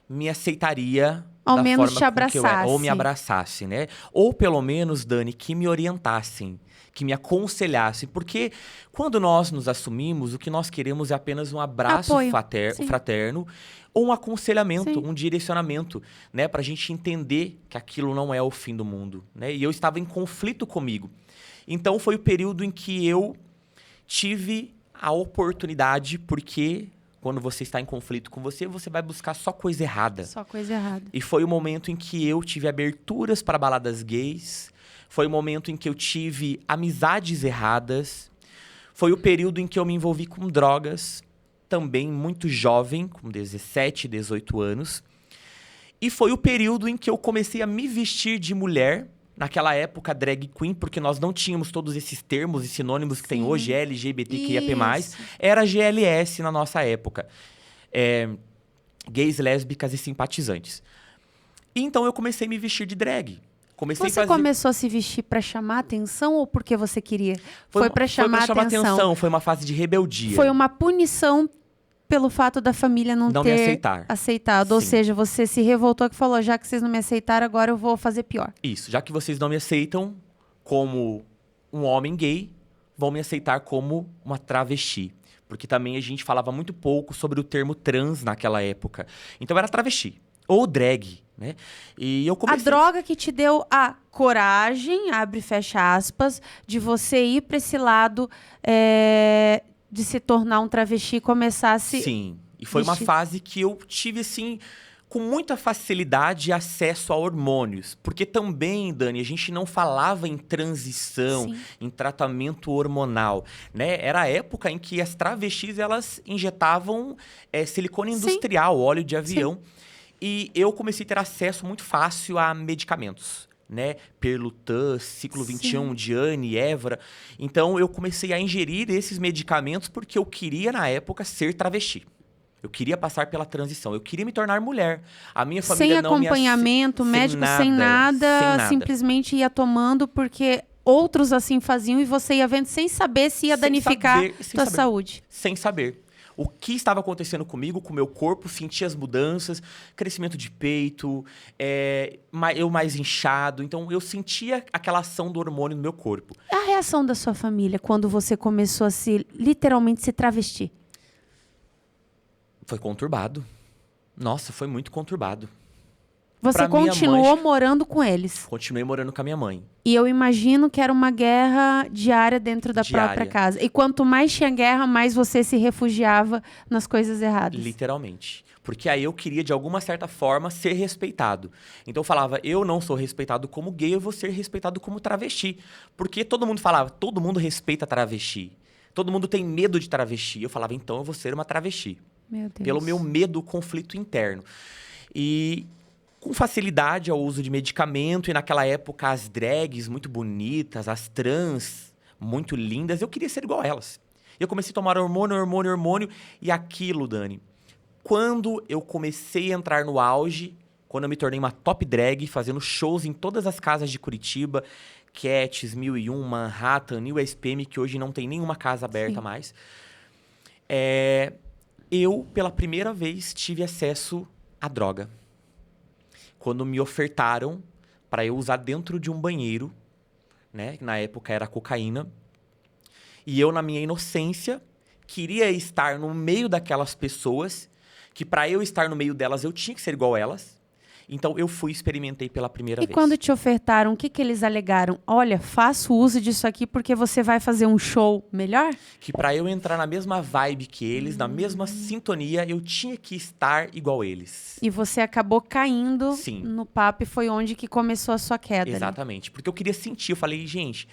[SPEAKER 4] me aceitaria
[SPEAKER 3] Ao
[SPEAKER 4] da
[SPEAKER 3] menos
[SPEAKER 4] forma
[SPEAKER 3] te
[SPEAKER 4] com que eu era, ou me
[SPEAKER 3] abraçasse.
[SPEAKER 4] abraçasse, né? Ou pelo menos, Dani, que me orientassem, que me aconselhassem. Porque quando nós nos assumimos, o que nós queremos é apenas um abraço
[SPEAKER 3] Apoio. Sim.
[SPEAKER 4] fraterno ou um aconselhamento,
[SPEAKER 3] Sim.
[SPEAKER 4] um direcionamento, né? Pra gente entender que aquilo não é o fim do mundo, né? E eu estava em conflito comigo. Então foi o período em que eu tive a oportunidade, porque quando você está em conflito com você vai buscar só coisa errada.
[SPEAKER 3] Só coisa errada.
[SPEAKER 4] E foi o momento em que eu tive aberturas para baladas gays. Foi o momento em que eu tive amizades erradas. Foi o período em que eu me envolvi com drogas, também muito jovem, com 17, 18 anos. E foi o período em que eu comecei a me vestir de mulher. Naquela época, drag queen, porque nós não tínhamos todos esses termos e sinônimos que tem hoje, LGBTQIAP+.
[SPEAKER 3] Isso.
[SPEAKER 4] Era GLS na nossa época. Gays, lésbicas e simpatizantes. E então eu comecei a me vestir de drag. Comecei
[SPEAKER 3] Você
[SPEAKER 4] a fazer...
[SPEAKER 3] começou a se vestir pra chamar atenção ou porque você queria? Foi pra
[SPEAKER 4] Foi
[SPEAKER 3] chamar
[SPEAKER 4] pra chamar
[SPEAKER 3] atenção.
[SPEAKER 4] foi uma fase de rebeldia.
[SPEAKER 3] Foi uma punição pelo fato da família não
[SPEAKER 4] Não
[SPEAKER 3] ter
[SPEAKER 4] me aceitar.
[SPEAKER 3] aceitado. Ou
[SPEAKER 4] Sim.
[SPEAKER 3] seja, você se revoltou e falou, já que vocês não me aceitaram, agora eu vou fazer pior.
[SPEAKER 4] Isso, já que vocês não me aceitam como um homem gay, vão me aceitar como uma travesti. Porque também a gente falava muito pouco sobre o termo trans naquela época. Então era travesti, ou drag, né? E eu comecei...
[SPEAKER 3] A droga que te deu a coragem, abre e fecha aspas, de você ir pra esse lado de se tornar um travesti e começar a se...
[SPEAKER 4] Sim, e foi uma
[SPEAKER 3] vestir.
[SPEAKER 4] fase que eu tive, assim, com muita facilidade acesso a hormônios. Porque também, Dani, a gente não falava em transição,
[SPEAKER 3] Sim.
[SPEAKER 4] em tratamento hormonal, né? Era a época em que as travestis, elas injetavam silicone
[SPEAKER 3] Sim.
[SPEAKER 4] industrial, óleo de avião. E eu comecei a ter acesso muito fácil a medicamentos, né? Perlutan, Ciclo 21, Diane, Évora. Então, eu comecei a ingerir esses medicamentos porque eu queria, na época, ser travesti. Eu queria passar pela transição. Eu queria me tornar mulher. A minha família
[SPEAKER 3] Sem
[SPEAKER 4] não me
[SPEAKER 3] acompanhamento médico, sem nada, simplesmente ia tomando porque outros assim faziam e você ia vendo sem saber se ia
[SPEAKER 4] Sem
[SPEAKER 3] danificar
[SPEAKER 4] saber, sem
[SPEAKER 3] tua
[SPEAKER 4] saber.
[SPEAKER 3] saúde.
[SPEAKER 4] Sem saber. O que estava acontecendo comigo, com o meu corpo, sentia as mudanças, crescimento de peito, eu mais inchado. Então, eu sentia aquela ação do hormônio no meu corpo.
[SPEAKER 3] A reação da sua família quando você começou a literalmente se travestir?
[SPEAKER 4] Foi conturbado. Nossa, foi muito conturbado.
[SPEAKER 3] Você
[SPEAKER 4] Pra minha
[SPEAKER 3] continuou
[SPEAKER 4] mãe-
[SPEAKER 3] morando com eles.
[SPEAKER 4] Continuei morando com a minha mãe.
[SPEAKER 3] E eu imagino que era uma guerra diária dentro da própria casa. E quanto mais tinha guerra, mais você se refugiava nas coisas erradas.
[SPEAKER 4] Literalmente. Porque aí eu queria, de alguma certa forma, ser respeitado. Então eu falava, eu não sou respeitado como gay, eu vou ser respeitado como travesti. Porque todo mundo falava, todo mundo respeita travesti. Todo mundo tem medo de travesti. Eu falava, então eu vou ser uma travesti.
[SPEAKER 3] Meu Deus.
[SPEAKER 4] Pelo meu medo, conflito interno. E com facilidade ao uso de medicamento, e naquela época as drags muito bonitas, as trans muito lindas, eu queria ser igual a elas. Eu comecei a tomar hormônio, e aquilo, Dani, quando eu comecei a entrar no auge, quando eu me tornei uma top drag, fazendo shows em todas as casas de Curitiba, Cats, 1001, Manhattan, New SPM, que hoje não tem nenhuma casa aberta mais, eu, pela primeira vez, tive acesso à droga. Quando me ofertaram para eu usar dentro de um banheiro, né? Na época era cocaína. E eu, na minha inocência, queria estar no meio daquelas pessoas, que para eu estar no meio delas, eu tinha que ser igual a elas. Então, eu fui e experimentei pela primeira vez.
[SPEAKER 3] E quando te ofertaram, o que eles alegaram? Olha, faço uso disso aqui porque você vai fazer um show melhor?
[SPEAKER 4] Que para eu entrar na mesma vibe que eles, na mesma sintonia, eu tinha que estar igual a eles.
[SPEAKER 3] E você acabou caindo no papo e foi onde que começou a sua queda.
[SPEAKER 4] Exatamente. Porque eu queria sentir, eu falei, gente,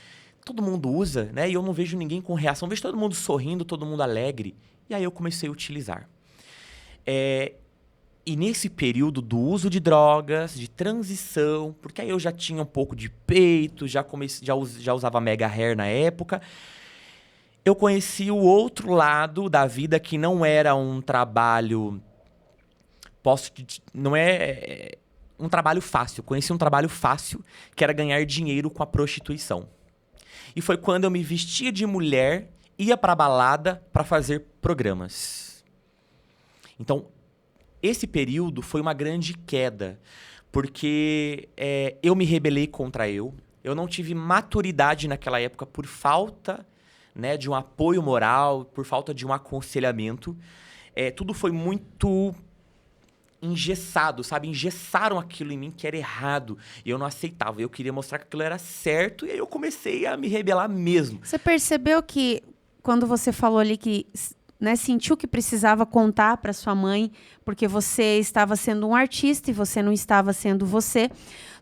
[SPEAKER 4] todo mundo usa, né? E eu não vejo ninguém com reação, eu vejo todo mundo sorrindo, todo mundo alegre. E aí eu comecei a utilizar. E nesse período do uso de drogas, de transição, porque aí eu já tinha um pouco de peito, já usava mega hair na época, eu conheci o outro lado da vida que não era um trabalho... Não é um trabalho fácil. Eu conheci um trabalho fácil, que era ganhar dinheiro com a prostituição. E foi quando eu me vestia de mulher, ia pra balada para fazer programas. Então, esse período foi uma grande queda, porque eu me rebelei contra eu não tive maturidade naquela época por falta, né, de um apoio moral, por falta de um aconselhamento. Tudo foi muito engessado, sabe? Engessaram aquilo em mim que era errado e eu não aceitava. Eu queria mostrar que aquilo era certo e aí eu comecei a me rebelar mesmo.
[SPEAKER 3] Você percebeu que quando você falou ali que... né, sentiu que precisava contar para sua mãe, porque você estava sendo um artista e você não estava sendo você.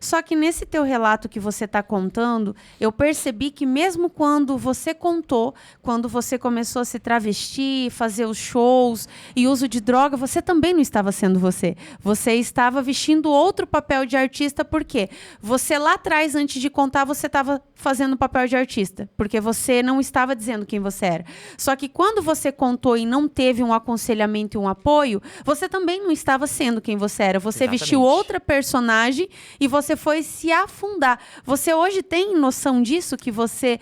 [SPEAKER 3] Só que nesse teu relato que você está contando, eu percebi que mesmo quando você contou, quando você começou a se travestir, fazer os shows e uso de droga, você também não estava sendo você. Você estava vestindo outro papel de artista, porque você lá atrás, antes de contar, você estava fazendo o papel de artista, porque você não estava dizendo quem você era. Só que quando você contou e não teve um aconselhamento e um apoio, você também não estava sendo quem você era. Você vestiu outra personagem e você foi se afundar. Você hoje tem noção disso? Que você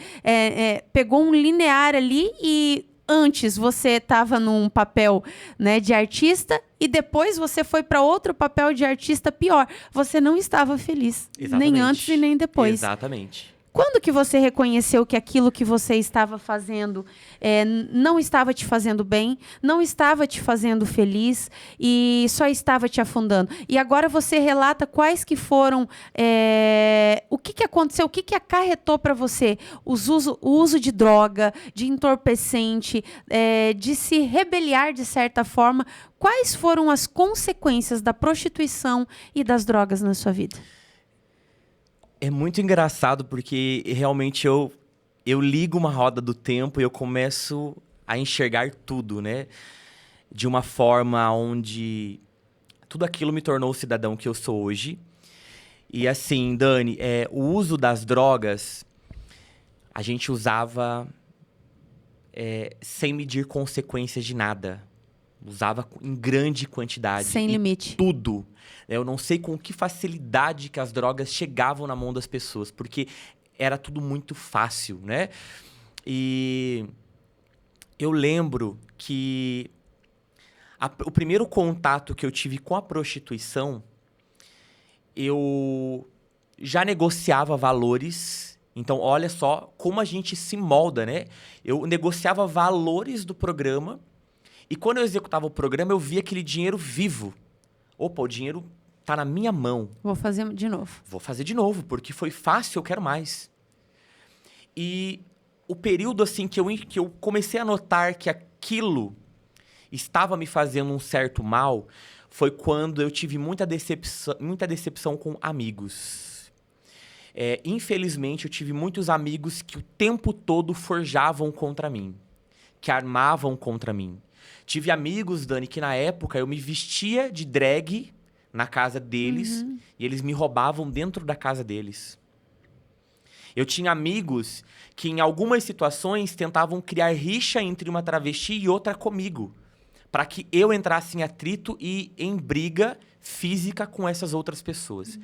[SPEAKER 3] pegou um linear ali e antes você estava num papel, né, de artista e depois você foi para outro papel de artista pior. Você não estava feliz.
[SPEAKER 4] Exatamente.
[SPEAKER 3] Nem antes e nem depois.
[SPEAKER 4] Exatamente.
[SPEAKER 3] Quando que você reconheceu que aquilo que você estava fazendo não estava te fazendo bem, não estava te fazendo feliz e só estava te afundando? E agora você relata quais que foram, o que aconteceu, o que acarretou para você o uso de droga, de entorpecente, de se rebeliar de certa forma. Quais foram as consequências da prostituição e das drogas na sua vida?
[SPEAKER 4] É muito engraçado porque realmente eu ligo uma roda do tempo e eu começo a enxergar tudo, né? De uma forma onde tudo aquilo me tornou o cidadão que eu sou hoje. E assim, Dani, o uso das drogas, a gente usava sem medir consequências de nada. Usava em grande quantidade.
[SPEAKER 3] Sem limite.
[SPEAKER 4] Tudo. Eu não sei com que facilidade que as drogas chegavam na mão das pessoas, porque era tudo muito fácil, né? E eu lembro que o primeiro contato que eu tive com a prostituição, eu já negociava valores. Então, olha só como a gente se molda, né? Eu negociava valores do programa e quando eu executava o programa, eu via aquele dinheiro vivo. Opa, o dinheiro tá na minha mão.
[SPEAKER 3] Vou fazer de novo.
[SPEAKER 4] Vou fazer de novo, porque foi fácil, eu quero mais. E o período assim que eu comecei a notar que aquilo estava me fazendo um certo mal foi quando eu tive muita decepção com amigos. Infelizmente, eu tive muitos amigos que o tempo todo forjavam contra mim, que armavam contra mim. Tive amigos, Dani, que na época eu me vestia de drag na casa deles e eles me roubavam dentro da casa deles. Eu tinha amigos que em algumas situações tentavam criar rixa entre uma travesti e outra comigo, para que eu entrasse em atrito e em briga física com essas outras pessoas.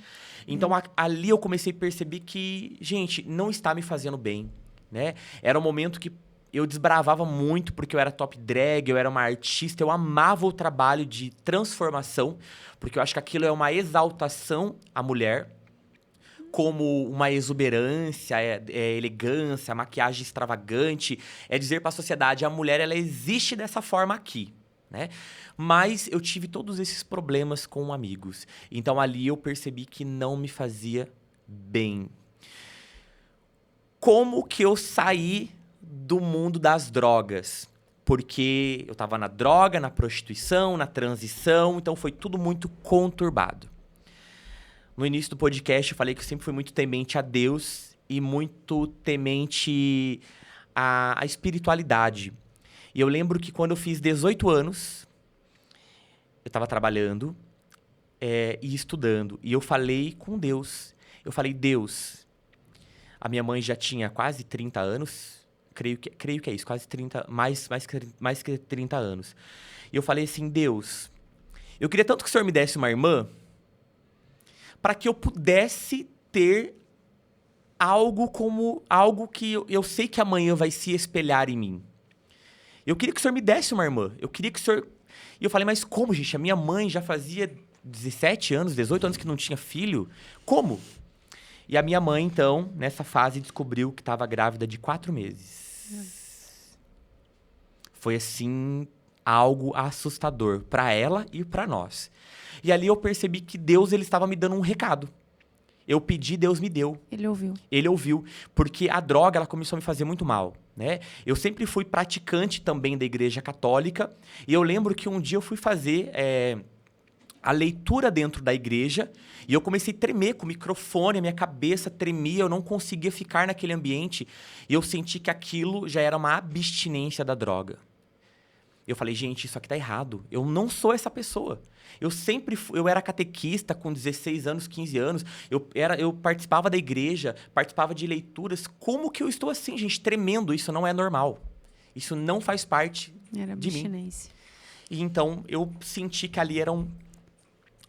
[SPEAKER 4] Então, ali eu comecei a perceber que, gente, não está me fazendo bem, né? Era um momento que eu desbravava muito, porque eu era top drag, eu era uma artista, eu amava o trabalho de transformação, porque eu acho que aquilo é uma exaltação à mulher, como uma exuberância, elegância, maquiagem extravagante. É dizer para a sociedade, a mulher ela existe dessa forma aqui, né? Mas eu tive todos esses problemas com amigos. Então ali eu percebi que não me fazia bem. Como que eu saí do mundo das drogas? Porque eu estava na droga, na prostituição, na transição, então foi tudo muito conturbado. No início do podcast eu falei que eu sempre fui muito temente a Deus e muito temente à espiritualidade. E eu lembro que quando eu fiz 18 anos, eu estava trabalhando e estudando. E eu falei com Deus. Eu falei, Deus, a minha mãe já tinha quase 30 anos. Creio que é isso, quase 30, mais que 30 anos. E eu falei assim, Deus, eu queria tanto que o Senhor me desse uma irmã para que eu pudesse ter algo que eu sei que amanhã vai se espelhar em mim. Eu queria que o Senhor me desse uma irmã. Eu queria que o Senhor... E eu falei, mas como, gente? A minha mãe já fazia 17 anos, 18 anos que não tinha filho. Como? E a minha mãe, então, nessa fase, descobriu que estava grávida de 4 meses. Foi, assim, algo assustador para ela e para nós. E ali eu percebi que Deus ele estava me dando um recado. Eu pedi, Deus me deu. Ele ouviu, porque a droga ela começou a me fazer muito mal, né? Eu sempre fui praticante também da Igreja Católica, e eu lembro que um dia eu fui fazer a leitura dentro da igreja, e eu comecei a tremer com o microfone, a minha cabeça tremia, eu não conseguia ficar naquele ambiente, e eu senti que aquilo já era uma abstinência da droga. Eu falei, gente, isso aqui tá errado. Eu não sou essa pessoa. Eu era catequista com 16 anos, 15 anos. Eu participava da igreja, participava de leituras. Como que eu estou assim, gente? Tremendo. Isso não é normal. Isso não faz parte de mim. E então, eu senti que ali era uma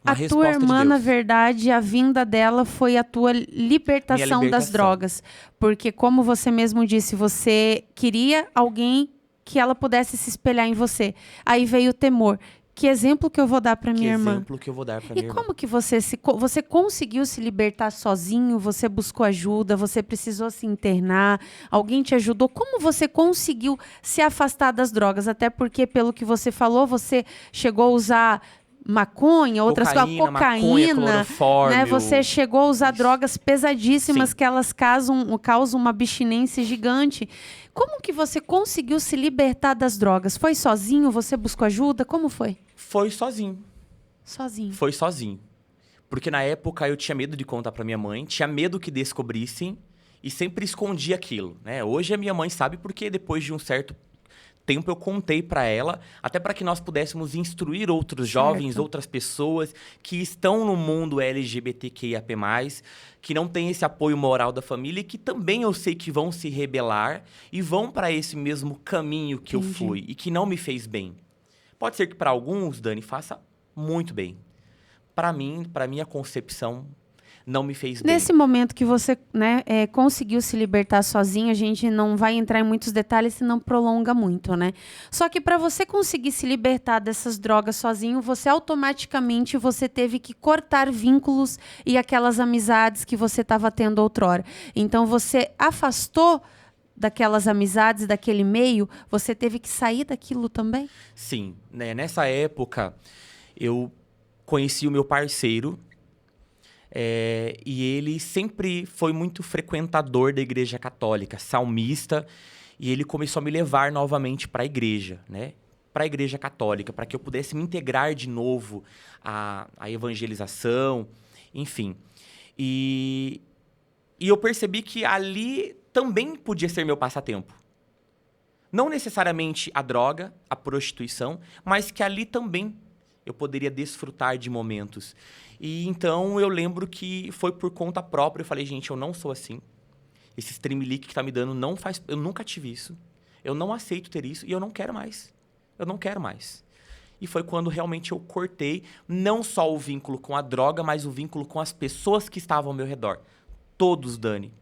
[SPEAKER 4] resposta de Deus.
[SPEAKER 3] A tua irmã, na verdade, a vinda dela foi a tua libertação das drogas. Porque, como você mesmo disse, você queria alguém que ela pudesse se espelhar em você. Aí veio o temor. Que exemplo que eu vou dar para minha irmã?
[SPEAKER 4] Que exemplo que eu vou dar para minha irmã?
[SPEAKER 3] E como que você conseguiu se libertar sozinho? Você buscou ajuda? Você precisou se internar? Alguém te ajudou? Como você conseguiu se afastar das drogas? Até porque, pelo que você falou, você chegou a usar maconha, outras coisas, cocaína, né? Você chegou a usar drogas pesadíssimas. Sim. Que elas causam uma abstinência gigante. Como que você conseguiu se libertar das drogas? Foi sozinho? Você buscou ajuda? Como foi?
[SPEAKER 4] Foi sozinho.
[SPEAKER 3] Sozinho?
[SPEAKER 4] Foi sozinho. Porque na época eu tinha medo de contar pra minha mãe, tinha medo que descobrissem e sempre escondi aquilo, né? Hoje a minha mãe sabe porque depois de um certo tempo eu contei para ela, até para que nós pudéssemos instruir outros jovens, outras pessoas que estão no mundo LGBTQIAP+, que não tem esse apoio moral da família e que também eu sei que vão se rebelar e vão para esse mesmo caminho que eu fui e que não me fez bem. Pode ser que para alguns, Dani, faça muito bem. Para mim, para minha concepção, não me fez bem.
[SPEAKER 3] Nesse momento que você, né, conseguiu se libertar sozinho, a gente não vai entrar em muitos detalhes, senão prolonga muito, né? Só que para você conseguir se libertar dessas drogas sozinho, você automaticamente teve que cortar vínculos e aquelas amizades que você estava tendo outrora. Então você afastou daquelas amizades, daquele meio, você teve que sair daquilo também?
[SPEAKER 4] Sim, né? Nessa época eu conheci o meu parceiro, e ele sempre foi muito frequentador da igreja católica, salmista, e ele começou a me levar novamente para a igreja, né? Para a igreja católica, para que eu pudesse me integrar de novo à evangelização, enfim. E eu percebi que ali também podia ser meu passatempo. Não necessariamente a droga, a prostituição, mas que ali também eu poderia desfrutar de momentos. E então eu lembro que foi por conta própria. Eu falei, gente, eu não sou assim. Esse streamlink que tá me dando não faz... Eu nunca tive isso. Eu não aceito ter isso e eu não quero mais. Eu não quero mais. E foi quando realmente eu cortei não só o vínculo com a droga, mas o vínculo com as pessoas que estavam ao meu redor. Todos, Dani.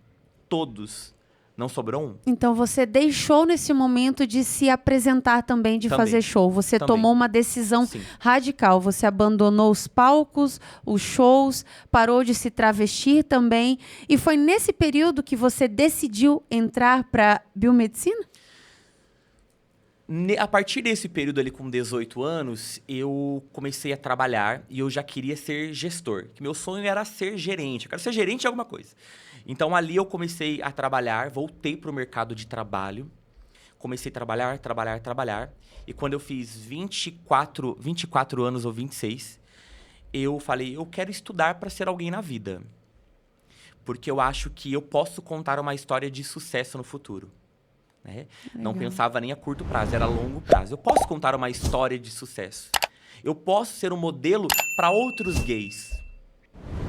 [SPEAKER 4] Todos. Não sobrou um.
[SPEAKER 3] Então você deixou nesse momento de se apresentar também, de fazer show. Você tomou uma decisão radical. Você abandonou os palcos, os shows, parou de se travestir também. E foi nesse período que você decidiu entrar para biomedicina?
[SPEAKER 4] A partir desse período ali, com 18 anos, eu comecei a trabalhar e eu já queria ser gestor. Que meu sonho era ser gerente. Eu quero ser gerente de alguma coisa. Então, ali eu comecei a trabalhar, voltei para o mercado de trabalho. Comecei a trabalhar. E quando eu fiz 24 anos ou 26, eu falei, eu quero estudar para ser alguém na vida. Porque eu acho que eu posso contar uma história de sucesso no futuro. Né? Não pensava nem a curto prazo, era a longo prazo. Eu posso contar uma história de sucesso. Eu posso ser um modelo para outros gays,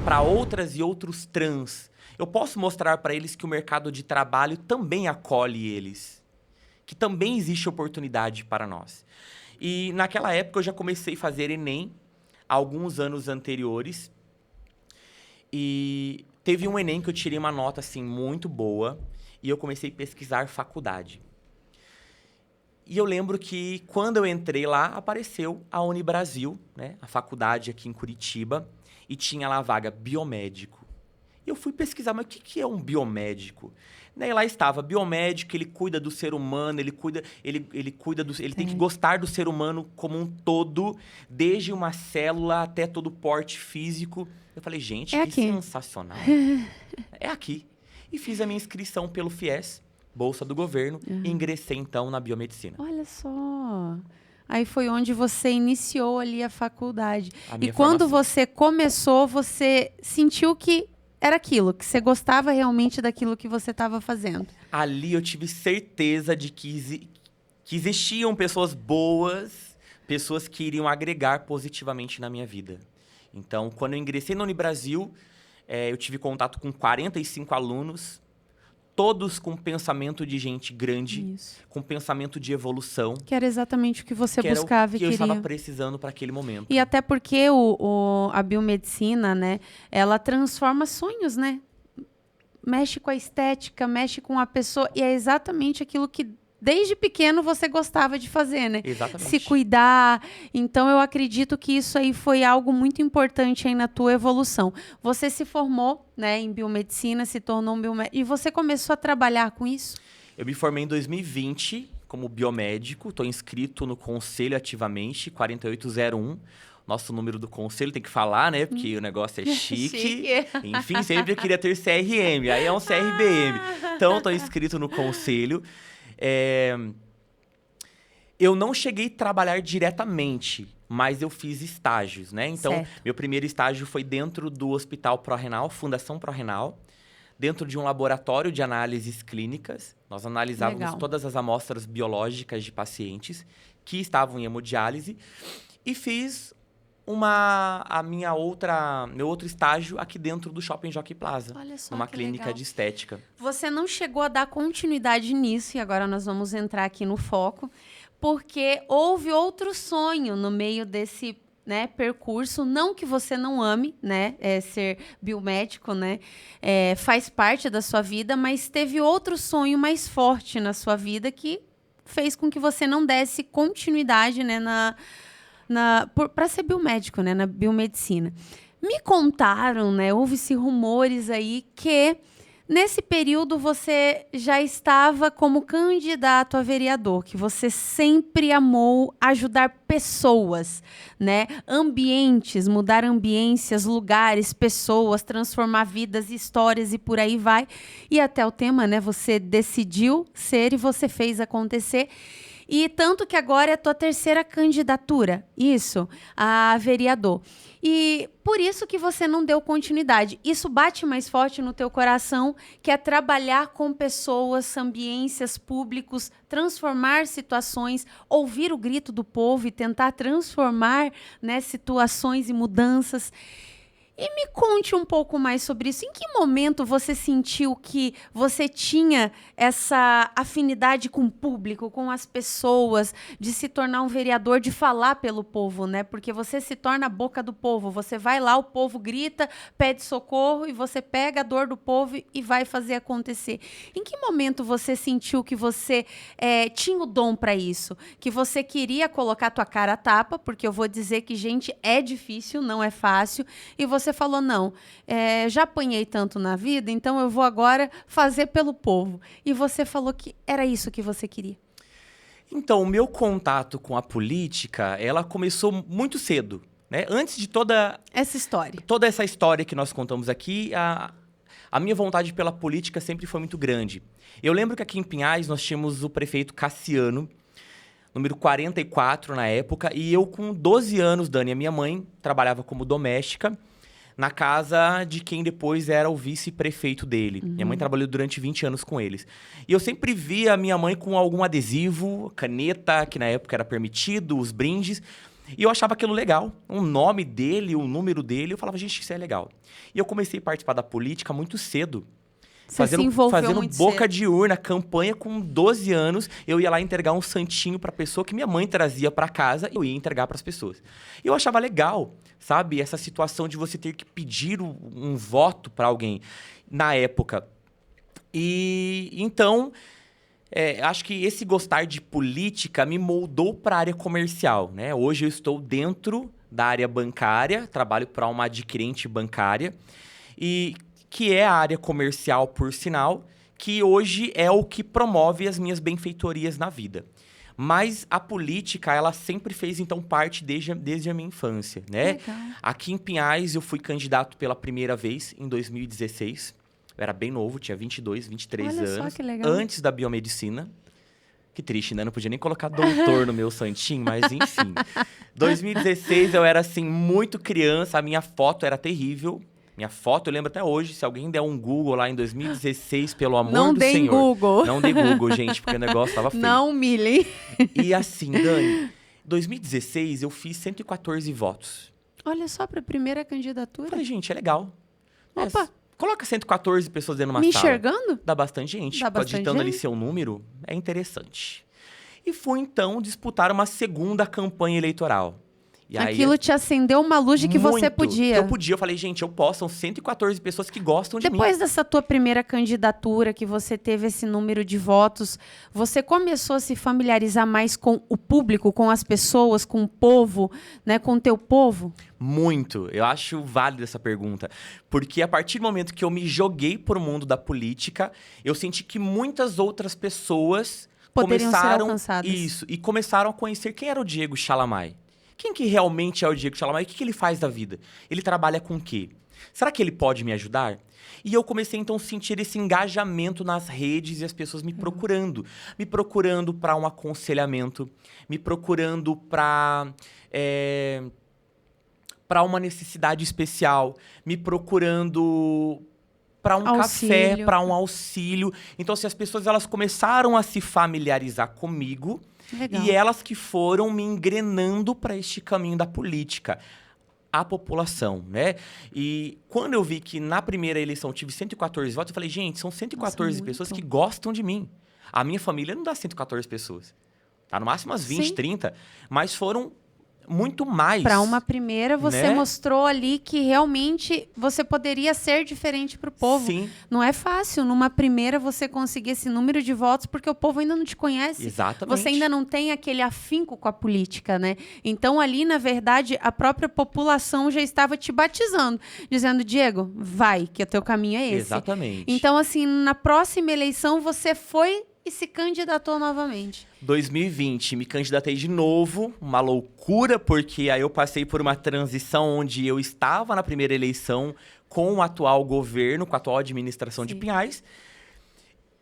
[SPEAKER 4] para outras e outros trans. Eu posso mostrar para eles que o mercado de trabalho também acolhe eles, que também existe oportunidade para nós. E naquela época eu já comecei a fazer Enem, alguns anos anteriores, e teve um Enem que eu tirei uma nota assim muito boa. E eu comecei a pesquisar faculdade. E eu lembro que, quando eu entrei lá, apareceu a Unibrasil, né? A faculdade aqui em Curitiba, e tinha lá a vaga biomédico. E eu fui pesquisar, mas o que é um biomédico? E lá estava, biomédico, ele cuida do ser humano, ele tem que gostar do ser humano como um todo, desde uma célula até todo o porte físico. Eu falei, gente, que sensacional. É aqui. E fiz a minha inscrição pelo FIES, Bolsa do Governo, e ingressei, então, na biomedicina.
[SPEAKER 3] Olha só. Aí foi onde você iniciou ali a faculdade. E quando você começou, você sentiu que era aquilo, que você gostava realmente daquilo que você estava fazendo.
[SPEAKER 4] Ali eu tive certeza de que existiam pessoas boas, pessoas que iriam agregar positivamente na minha vida. Então, quando eu ingressei na Unibrasil, eu tive contato com 45 alunos, todos com pensamento de gente grande, com pensamento de evolução. Que era exatamente o que você buscava e queria. Que eu estava precisando para aquele momento.
[SPEAKER 3] E até porque a biomedicina, né, ela transforma sonhos, né? Mexe com a estética, mexe com a pessoa, e é exatamente aquilo que desde pequeno você gostava de fazer, né?
[SPEAKER 4] Exatamente.
[SPEAKER 3] Se cuidar. Então, eu acredito que isso aí foi algo muito importante aí na tua evolução. Você se formou, né, em biomedicina, se tornou um biomédico. E você começou a trabalhar com isso?
[SPEAKER 4] Eu me formei em 2020 como biomédico. Estou inscrito no conselho ativamente, 4801. Nosso número do conselho, tem que falar, né? Porque o negócio é chique. Enfim, sempre eu queria ter CRM. Aí é um CRBM. Então, estou inscrito no conselho. Eu não cheguei a trabalhar diretamente, mas eu fiz estágios, né? Então, meu primeiro estágio foi dentro do Hospital ProRenal, Fundação ProRenal, dentro de um laboratório de análises clínicas. Nós analisávamos todas as amostras biológicas de pacientes que estavam em hemodiálise e fiz meu outro estágio aqui dentro do Shopping Jockey Plaza, numa clínica de estética.
[SPEAKER 3] Você não chegou a dar continuidade nisso, e agora nós vamos entrar aqui no foco, porque houve outro sonho no meio desse, né, percurso. Não que você não ame, né, ser biomédico, né, faz parte da sua vida, mas teve outro sonho mais forte na sua vida que fez com que você não desse continuidade, né, para ser biomédico, né, na biomedicina. Me contaram, né, houve-se rumores aí que Nesse período, você já estava como candidato a vereador, que você sempre amou ajudar pessoas, né? Ambientes, mudar ambiências, lugares, pessoas, transformar vidas, histórias e por aí vai. E até o tema, né? Você decidiu ser e você fez acontecer. E tanto que agora é a tua terceira candidatura, isso, a vereador. E por isso que você não deu continuidade. Isso bate mais forte no teu coração, que é trabalhar com pessoas, ambiências públicos, transformar situações, ouvir o grito do povo e tentar transformar, né, situações e mudanças. E me conte um pouco mais sobre isso. Em que momento você sentiu que você tinha essa afinidade com o público, com as pessoas, de se tornar um vereador, de falar pelo povo, né? Porque você se torna a boca do povo. Você vai lá, o povo grita, pede socorro e você pega a dor do povo e vai fazer acontecer. Em que momento você sentiu que você tinha o dom para isso? Que você queria colocar a tua cara a tapa, porque eu vou dizer que, gente, é difícil, não é fácil, e você falou, não, já apanhei tanto na vida, então eu vou agora fazer pelo povo. E você falou que era isso que você queria.
[SPEAKER 4] Então, o meu contato com a política, ela começou muito cedo, né? Antes de toda essa história que nós contamos aqui, a minha vontade pela política sempre foi muito grande. Eu lembro que aqui em Pinhais nós tínhamos o prefeito Cassiano, número 44 na época, e eu com 12 anos, Dani, a minha mãe trabalhava como doméstica na casa de quem depois era o vice-prefeito dele. Minha mãe trabalhou durante 20 anos com eles. E eu sempre via a minha mãe com algum adesivo, caneta, que na época era permitido, os brindes. E eu achava aquilo legal. O nome dele, o número dele, eu falava, gente, isso é legal. E eu comecei a participar da política muito cedo.
[SPEAKER 3] Você se envolveu
[SPEAKER 4] fazendo
[SPEAKER 3] muito
[SPEAKER 4] boca
[SPEAKER 3] cedo.
[SPEAKER 4] de urna, campanha com 12 anos. Eu ia lá entregar um santinho pra pessoa que minha mãe trazia pra casa e eu ia entregar pras pessoas. E eu achava legal, sabe? Essa situação de você ter que pedir um voto pra alguém na época. E então, acho que esse gostar de política me moldou pra área comercial, né? Hoje eu estou dentro da área bancária, trabalho para uma adquirente bancária. E que é a área comercial, por sinal, que hoje é o que promove as minhas benfeitorias na vida. Mas a política, ela sempre fez, então, parte desde a minha infância, né?
[SPEAKER 3] Legal.
[SPEAKER 4] Aqui em Pinhais, eu fui candidato pela primeira vez, em 2016. Eu era bem novo, tinha 22, 23
[SPEAKER 3] Olha
[SPEAKER 4] anos.
[SPEAKER 3] só que legal.
[SPEAKER 4] Antes da biomedicina. Que triste, né? Não podia nem colocar doutor no meu santinho, mas enfim. 2016, eu era, assim, muito criança. A minha foto era terrível. Minha foto, eu lembro até hoje, se alguém der um Google lá em 2016, pelo amor
[SPEAKER 3] Não
[SPEAKER 4] do
[SPEAKER 3] deem
[SPEAKER 4] Senhor.
[SPEAKER 3] Google.
[SPEAKER 4] Não dê Google, gente, porque o negócio tava feio.
[SPEAKER 3] Não humilhem.
[SPEAKER 4] E assim, Dani, 2016 eu fiz 114 votos.
[SPEAKER 3] Olha só, para a primeira candidatura.
[SPEAKER 4] Falei, gente, é legal.
[SPEAKER 3] Opa.
[SPEAKER 4] Coloca 114 pessoas dentro de uma
[SPEAKER 3] Me
[SPEAKER 4] sala.
[SPEAKER 3] enxergando?
[SPEAKER 4] Dá bastante gente.
[SPEAKER 3] Dá bastante
[SPEAKER 4] Digitando ali
[SPEAKER 3] gente.
[SPEAKER 4] seu número, é interessante. E fui, então, disputar uma segunda campanha eleitoral. E aí,
[SPEAKER 3] Aquilo te acendeu uma luz de que você
[SPEAKER 4] muito,
[SPEAKER 3] podia.
[SPEAKER 4] que eu podia. Eu falei, gente, eu posso. São 114 pessoas que gostam de mim.
[SPEAKER 3] Depois dessa tua primeira candidatura, que você teve esse número de votos, você começou a se familiarizar mais com o público, com as pessoas, com o povo, né, com o teu povo?
[SPEAKER 4] Muito. Eu acho válida essa pergunta. Porque a partir do momento que eu me joguei pro mundo da política, eu senti que muitas outras pessoas
[SPEAKER 3] Poderiam ser
[SPEAKER 4] começaram...
[SPEAKER 3] alcançadas.
[SPEAKER 4] Isso. E começaram a conhecer quem era o Diego Chalamay. Quem que realmente é o Diego Chalamay? O que ele faz da vida? Ele trabalha com o quê? Será que ele pode me ajudar? E eu comecei, então, a sentir esse engajamento nas redes e as pessoas me procurando. Me procurando para um aconselhamento, me procurando para uma necessidade especial, me procurando para um
[SPEAKER 3] Auxílio.
[SPEAKER 4] café, para um auxílio. Então, assim, as pessoas elas começaram a se familiarizar comigo.
[SPEAKER 3] Legal.
[SPEAKER 4] E elas que foram me engrenando para este caminho da política. A população, né? E quando eu vi que na primeira eleição eu tive 114 votos, eu falei, gente, são 114
[SPEAKER 3] Nossa,
[SPEAKER 4] pessoas
[SPEAKER 3] muito.
[SPEAKER 4] que gostam de mim. A minha família não dá 114 pessoas. Tá no máximo umas 20,
[SPEAKER 3] Sim.
[SPEAKER 4] 30. Mas foram muito mais.
[SPEAKER 3] Para uma primeira, você
[SPEAKER 4] né?
[SPEAKER 3] mostrou ali que realmente você poderia ser diferente para o povo.
[SPEAKER 4] Sim,
[SPEAKER 3] Não é fácil, numa primeira, você conseguir esse número de votos, porque o povo ainda não te conhece.
[SPEAKER 4] exatamente.
[SPEAKER 3] Você ainda não tem aquele afinco com a política, né? Então, ali, na verdade, a própria população já estava te batizando, dizendo, Diego, vai, que o teu caminho é esse.
[SPEAKER 4] Exatamente.
[SPEAKER 3] Então, assim, na próxima eleição, você foi e se candidatou novamente.
[SPEAKER 4] 2020, me candidatei de novo, uma loucura, porque aí eu passei por uma transição onde eu estava na primeira eleição com o atual governo, com a atual administração de
[SPEAKER 3] Sim.
[SPEAKER 4] Pinhais,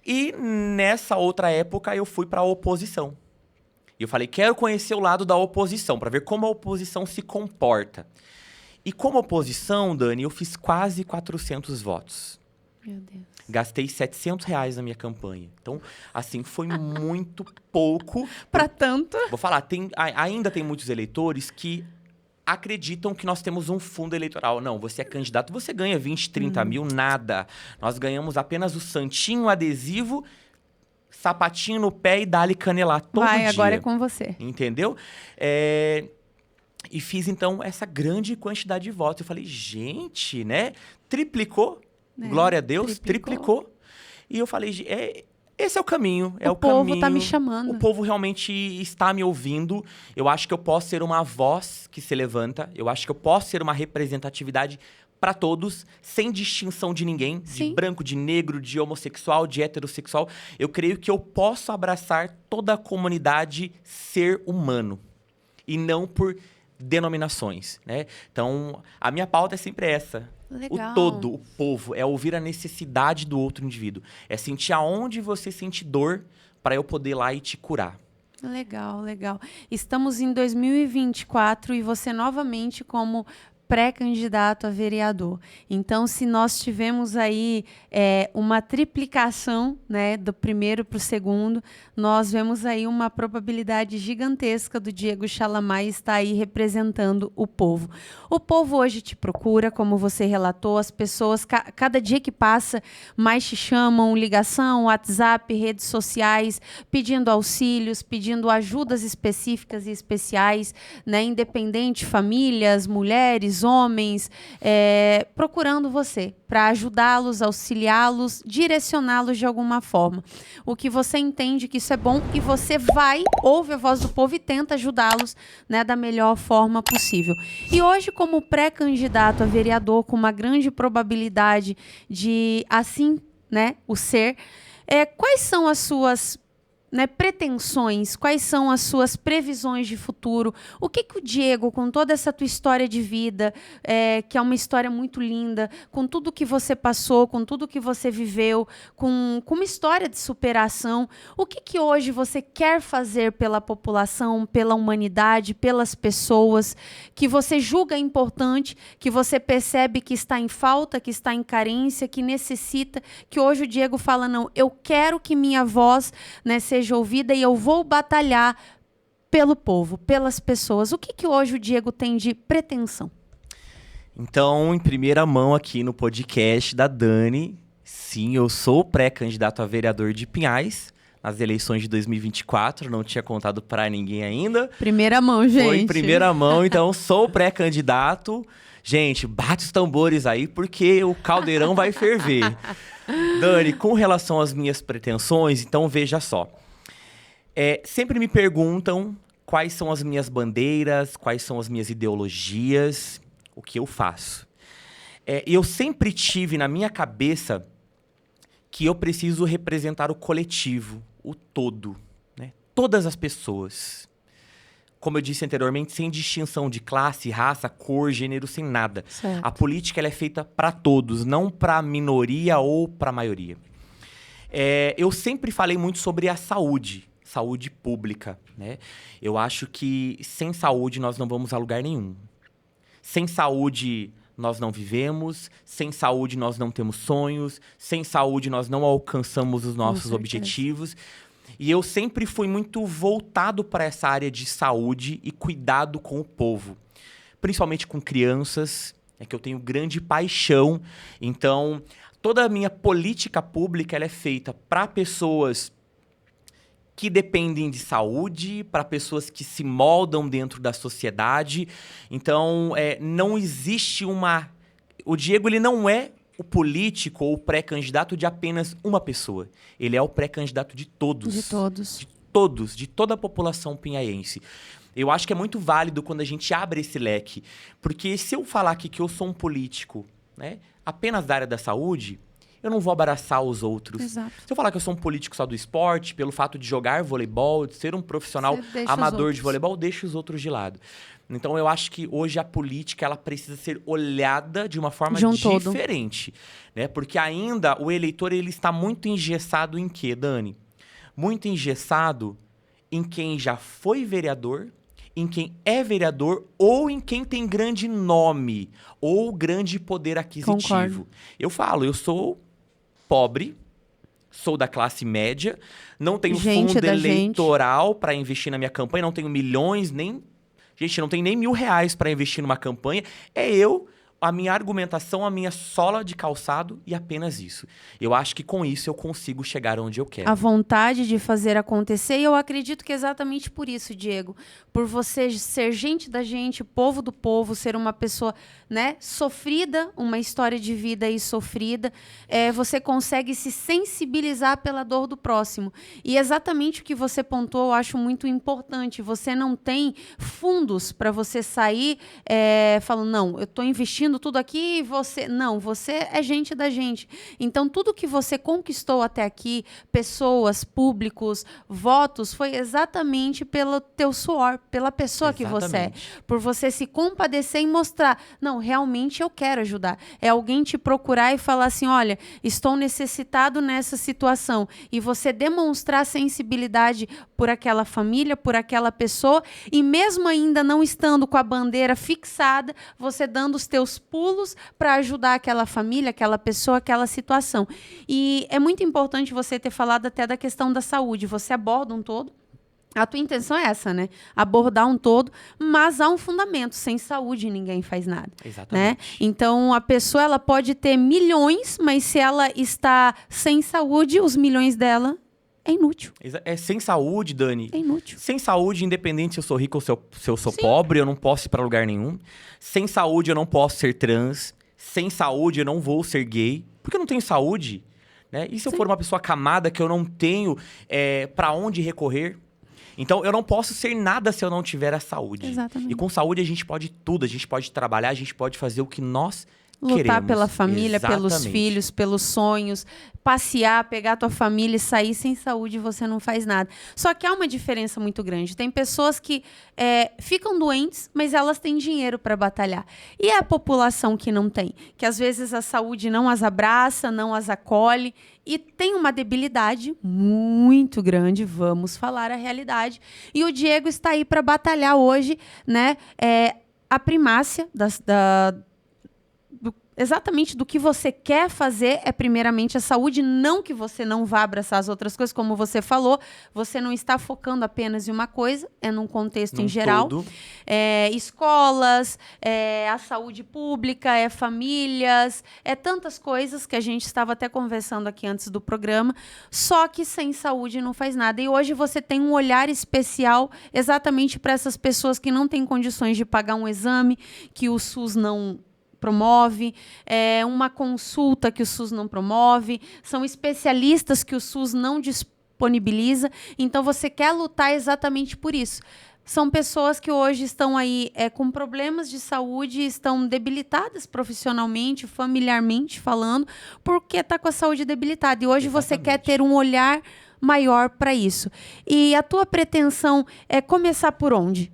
[SPEAKER 4] e nessa outra época eu fui para a oposição. E eu falei, quero conhecer o lado da oposição, para ver como a oposição se comporta. E como oposição, Dani, eu fiz quase 400 votos.
[SPEAKER 3] Meu Deus.
[SPEAKER 4] Gastei R$700 na minha campanha. Então, assim, foi muito pouco.
[SPEAKER 3] Para tanto.
[SPEAKER 4] Vou falar, ainda tem muitos eleitores que acreditam que nós temos um fundo eleitoral. Não, você é candidato, você ganha 20, 30 mil, nada. Nós ganhamos apenas o santinho adesivo, sapatinho no pé e dá-lhe canelar todo
[SPEAKER 3] Vai,
[SPEAKER 4] dia.
[SPEAKER 3] agora é com você.
[SPEAKER 4] Entendeu? E fiz, então, essa grande quantidade de votos. Eu falei, gente, né? Triplicou.
[SPEAKER 3] É,
[SPEAKER 4] Glória a Deus,
[SPEAKER 3] triplicou.
[SPEAKER 4] triplicou. E eu falei, esse é o caminho. É
[SPEAKER 3] O
[SPEAKER 4] o
[SPEAKER 3] povo
[SPEAKER 4] caminho.
[SPEAKER 3] tá me chamando.
[SPEAKER 4] O povo realmente está me ouvindo. Eu acho que eu posso ser uma voz que se levanta. Eu acho que eu posso ser uma representatividade para todos, sem distinção de ninguém,
[SPEAKER 3] Sim.
[SPEAKER 4] de branco, de negro, de homossexual, de heterossexual. Eu creio que eu posso abraçar toda a comunidade ser humano e não por denominações, né? Então, a minha pauta é sempre essa.
[SPEAKER 3] Legal.
[SPEAKER 4] O todo, o povo, é ouvir a necessidade do outro indivíduo. É sentir aonde você sente dor para eu poder ir lá e te curar.
[SPEAKER 3] Legal, legal. Estamos em 2024 e você novamente como pré-candidato a vereador. Então, se nós tivemos aí uma triplicação, né, do primeiro para o segundo, nós vemos aí uma probabilidade gigantesca do Diego Chalamay estar aí representando o povo. O povo hoje te procura, como você relatou, as pessoas, cada dia que passa, mais te chamam, ligação, WhatsApp, redes sociais, pedindo auxílios, pedindo ajudas específicas e especiais, né, independente, famílias, mulheres, homens, procurando você para ajudá-los, auxiliá-los, direcioná-los de alguma forma. O que você entende que isso é bom e você vai, ouve a voz do povo e tenta ajudá-los, né, da melhor forma possível. E hoje, como pré-candidato a vereador, com uma grande probabilidade de assim, né, o ser, quais são as suas, né, pretensões, quais são as suas previsões de futuro? O que o Diego, com toda essa tua história de vida, que é uma história muito linda, com tudo que você passou, com tudo que você viveu, com uma história de superação, o que hoje você quer fazer pela população, pela humanidade, pelas pessoas, que você julga importante, que você percebe que está em falta, que está em carência, que necessita, que hoje o Diego fala, não, eu quero que minha voz, né, seja ouvida e eu vou batalhar pelo povo, pelas pessoas. O que hoje o Diego tem de pretensão?
[SPEAKER 4] Então, em primeira mão aqui no podcast da Dani, sim, eu sou pré-candidato a vereador de Pinhais nas eleições de 2024, não tinha contado para ninguém ainda.
[SPEAKER 3] Primeira mão, gente.
[SPEAKER 4] Foi em primeira mão, então sou pré-candidato. Gente, bate os tambores aí, porque o caldeirão vai ferver. Dani, com relação às minhas pretensões, então veja só. Sempre me perguntam quais são as minhas bandeiras, quais são as minhas ideologias, o que eu faço. E eu sempre tive na minha cabeça que eu preciso representar o coletivo, o todo, né? Todas as pessoas. Como eu disse anteriormente, sem distinção de classe, raça, cor, gênero, sem nada.
[SPEAKER 3] Certo.
[SPEAKER 4] A política ela é feita para todos, não para a minoria ou para a maioria. Eu sempre falei muito sobre a saúde pública, né? Eu acho que sem saúde nós não vamos a lugar nenhum. Sem saúde nós não vivemos, sem saúde nós não temos sonhos, sem saúde nós não alcançamos os nossos objetivos. E eu sempre fui muito voltado para essa área de saúde e cuidado com o povo. Principalmente com crianças, que eu tenho grande paixão. Então, toda a minha política pública ela é feita para pessoas que dependem de saúde, para pessoas que se moldam dentro da sociedade. Então, não existe uma... O Diego, ele não é o político ou o pré-candidato de apenas uma pessoa. Ele é o pré-candidato de todos.
[SPEAKER 3] De todos.
[SPEAKER 4] De todos, de toda a população pinhaiense. Eu acho que é muito válido quando a gente abre esse leque. Porque se eu falar aqui que eu sou um político, né, apenas da área da saúde, eu não vou abraçar os outros.
[SPEAKER 3] Exato.
[SPEAKER 4] Se eu falar que eu sou um político só do esporte, pelo fato de jogar voleibol, de ser um profissional amador de voleibol, eu deixo os outros de lado. Então, eu acho que hoje a política ela precisa ser olhada de uma forma diferente. Né? Porque ainda o eleitor ele está muito engessado em quê, Dani? Muito engessado em quem já foi vereador, em quem é vereador ou em quem tem grande nome ou grande poder aquisitivo.
[SPEAKER 3] Concordo.
[SPEAKER 4] Eu falo, eu sou pobre, sou da classe média, não tenho fundo eleitoral para investir na minha campanha, não tenho milhões, nem... Gente, não tem nem R$1.000 para investir numa campanha. É eu, a minha argumentação, a minha sola de calçado e apenas isso. Eu acho que com isso eu consigo chegar onde eu quero.
[SPEAKER 3] A vontade de fazer acontecer, e eu acredito que é exatamente por isso, Diego. Por você ser gente da gente, povo do povo, ser uma pessoa, né, sofrida, uma história de vida aí sofrida, você consegue se sensibilizar pela dor do próximo. E exatamente o que você pontuou, eu acho muito importante. Você não tem fundos para você sair falando, não, eu estou investindo tudo aqui e você... Não, você é gente da gente. Então, tudo que você conquistou até aqui, pessoas, públicos, votos, foi exatamente pelo teu suor, pela pessoa que você é. Por você se compadecer e mostrar, não, realmente eu quero ajudar. É alguém te procurar e falar assim, olha, estou necessitado nessa situação. E você demonstrar sensibilidade por aquela família, por aquela pessoa, e mesmo ainda não estando com a bandeira fixada, você dando os teus pulos para ajudar aquela família, aquela pessoa, aquela situação. E é muito importante você ter falado até da questão da saúde. Você aborda um todo. A tua intenção é essa, né? Abordar um todo, mas há um fundamento. Sem saúde, ninguém faz nada.
[SPEAKER 4] Exatamente.
[SPEAKER 3] Né? Então, a pessoa ela pode ter milhões, mas se ela está sem saúde, os milhões dela é inútil.
[SPEAKER 4] Sem saúde, Dani.
[SPEAKER 3] É inútil.
[SPEAKER 4] Sem saúde, independente se eu sou rico ou se eu sou pobre, eu não posso ir para lugar nenhum. Sem saúde, eu não posso ser trans. Sem saúde, eu não vou ser gay. Porque eu não tenho saúde. Né? E se eu for uma pessoa acamada que eu não tenho para onde recorrer? Então, eu não posso ser nada se eu não tiver a saúde.
[SPEAKER 3] Exatamente.
[SPEAKER 4] E com saúde, a gente pode tudo. A gente pode trabalhar, a gente pode fazer o que nós
[SPEAKER 3] lutar
[SPEAKER 4] queremos.
[SPEAKER 3] Pela família,
[SPEAKER 4] Exatamente.
[SPEAKER 3] Pelos filhos, pelos sonhos, passear, pegar a tua família e sair. Sem saúde você não faz nada. Só que há uma diferença muito grande. Tem pessoas que ficam doentes, mas elas têm dinheiro para batalhar. E é a população que não tem, que às vezes a saúde não as abraça, não as acolhe e tem uma debilidade muito grande, vamos falar a realidade. E o Diego está aí para batalhar hoje, né, a primácia exatamente do que você quer fazer é primeiramente a saúde, não que você não vá abraçar as outras coisas, como você falou, você não está focando apenas em uma coisa, é num contexto em geral. Escolas, a saúde pública, famílias, tantas coisas que a gente estava até conversando aqui antes do programa, só que sem saúde não faz nada. E hoje você tem um olhar especial exatamente para essas pessoas que não têm condições de pagar um exame, que o SUS não promove, uma consulta que o SUS não promove, são especialistas que o SUS não disponibiliza. Então, você quer lutar exatamente por isso. São pessoas que hoje estão aí com problemas de saúde, estão debilitadas profissionalmente, familiarmente falando, porque está com a saúde debilitada. E hoje você quer ter um olhar maior para isso. E a tua pretensão é começar por onde?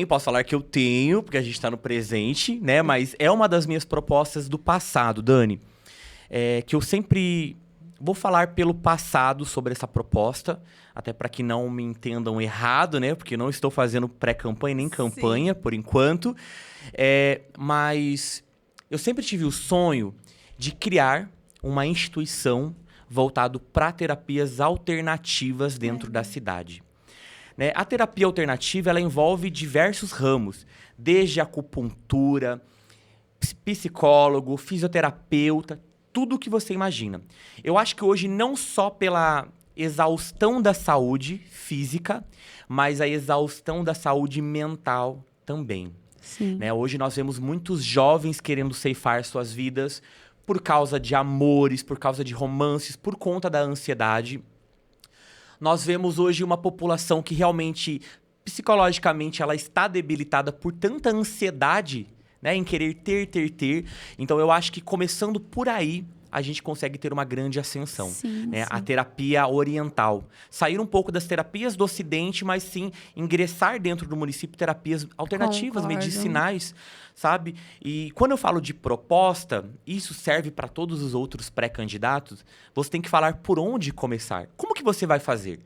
[SPEAKER 4] Posso falar que eu tenho, porque a gente está no presente, né? Mas é uma das minhas propostas do passado, Dani. Que eu sempre vou falar pelo passado sobre essa proposta, até para que não me entendam errado, né? Porque eu não estou fazendo pré-campanha nem campanha, por enquanto. Mas eu sempre tive o sonho de criar uma instituição voltada para terapias alternativas dentro da cidade. Né? A terapia alternativa ela envolve diversos ramos, desde acupuntura, psicólogo, fisioterapeuta, tudo que você imagina. Eu acho que hoje, não só pela exaustão da saúde física, mas a exaustão da saúde mental também.
[SPEAKER 3] Sim.
[SPEAKER 4] Né? Hoje nós vemos muitos jovens querendo ceifar suas vidas por causa de amores, por causa de romances, por conta da ansiedade. Nós vemos hoje uma população que realmente, psicologicamente, ela está debilitada por tanta ansiedade, né, em querer ter. Então, eu acho que começando por aí, a gente consegue ter uma grande ascensão.
[SPEAKER 3] Sim,
[SPEAKER 4] né?
[SPEAKER 3] sim.
[SPEAKER 4] A terapia oriental. Sair um pouco das terapias do Ocidente, mas sim ingressar dentro do município terapias alternativas,
[SPEAKER 3] Concordo.
[SPEAKER 4] medicinais, sabe? E quando eu falo de proposta, isso serve para todos os outros pré-candidatos, você tem que falar por onde começar. Como que você vai fazer?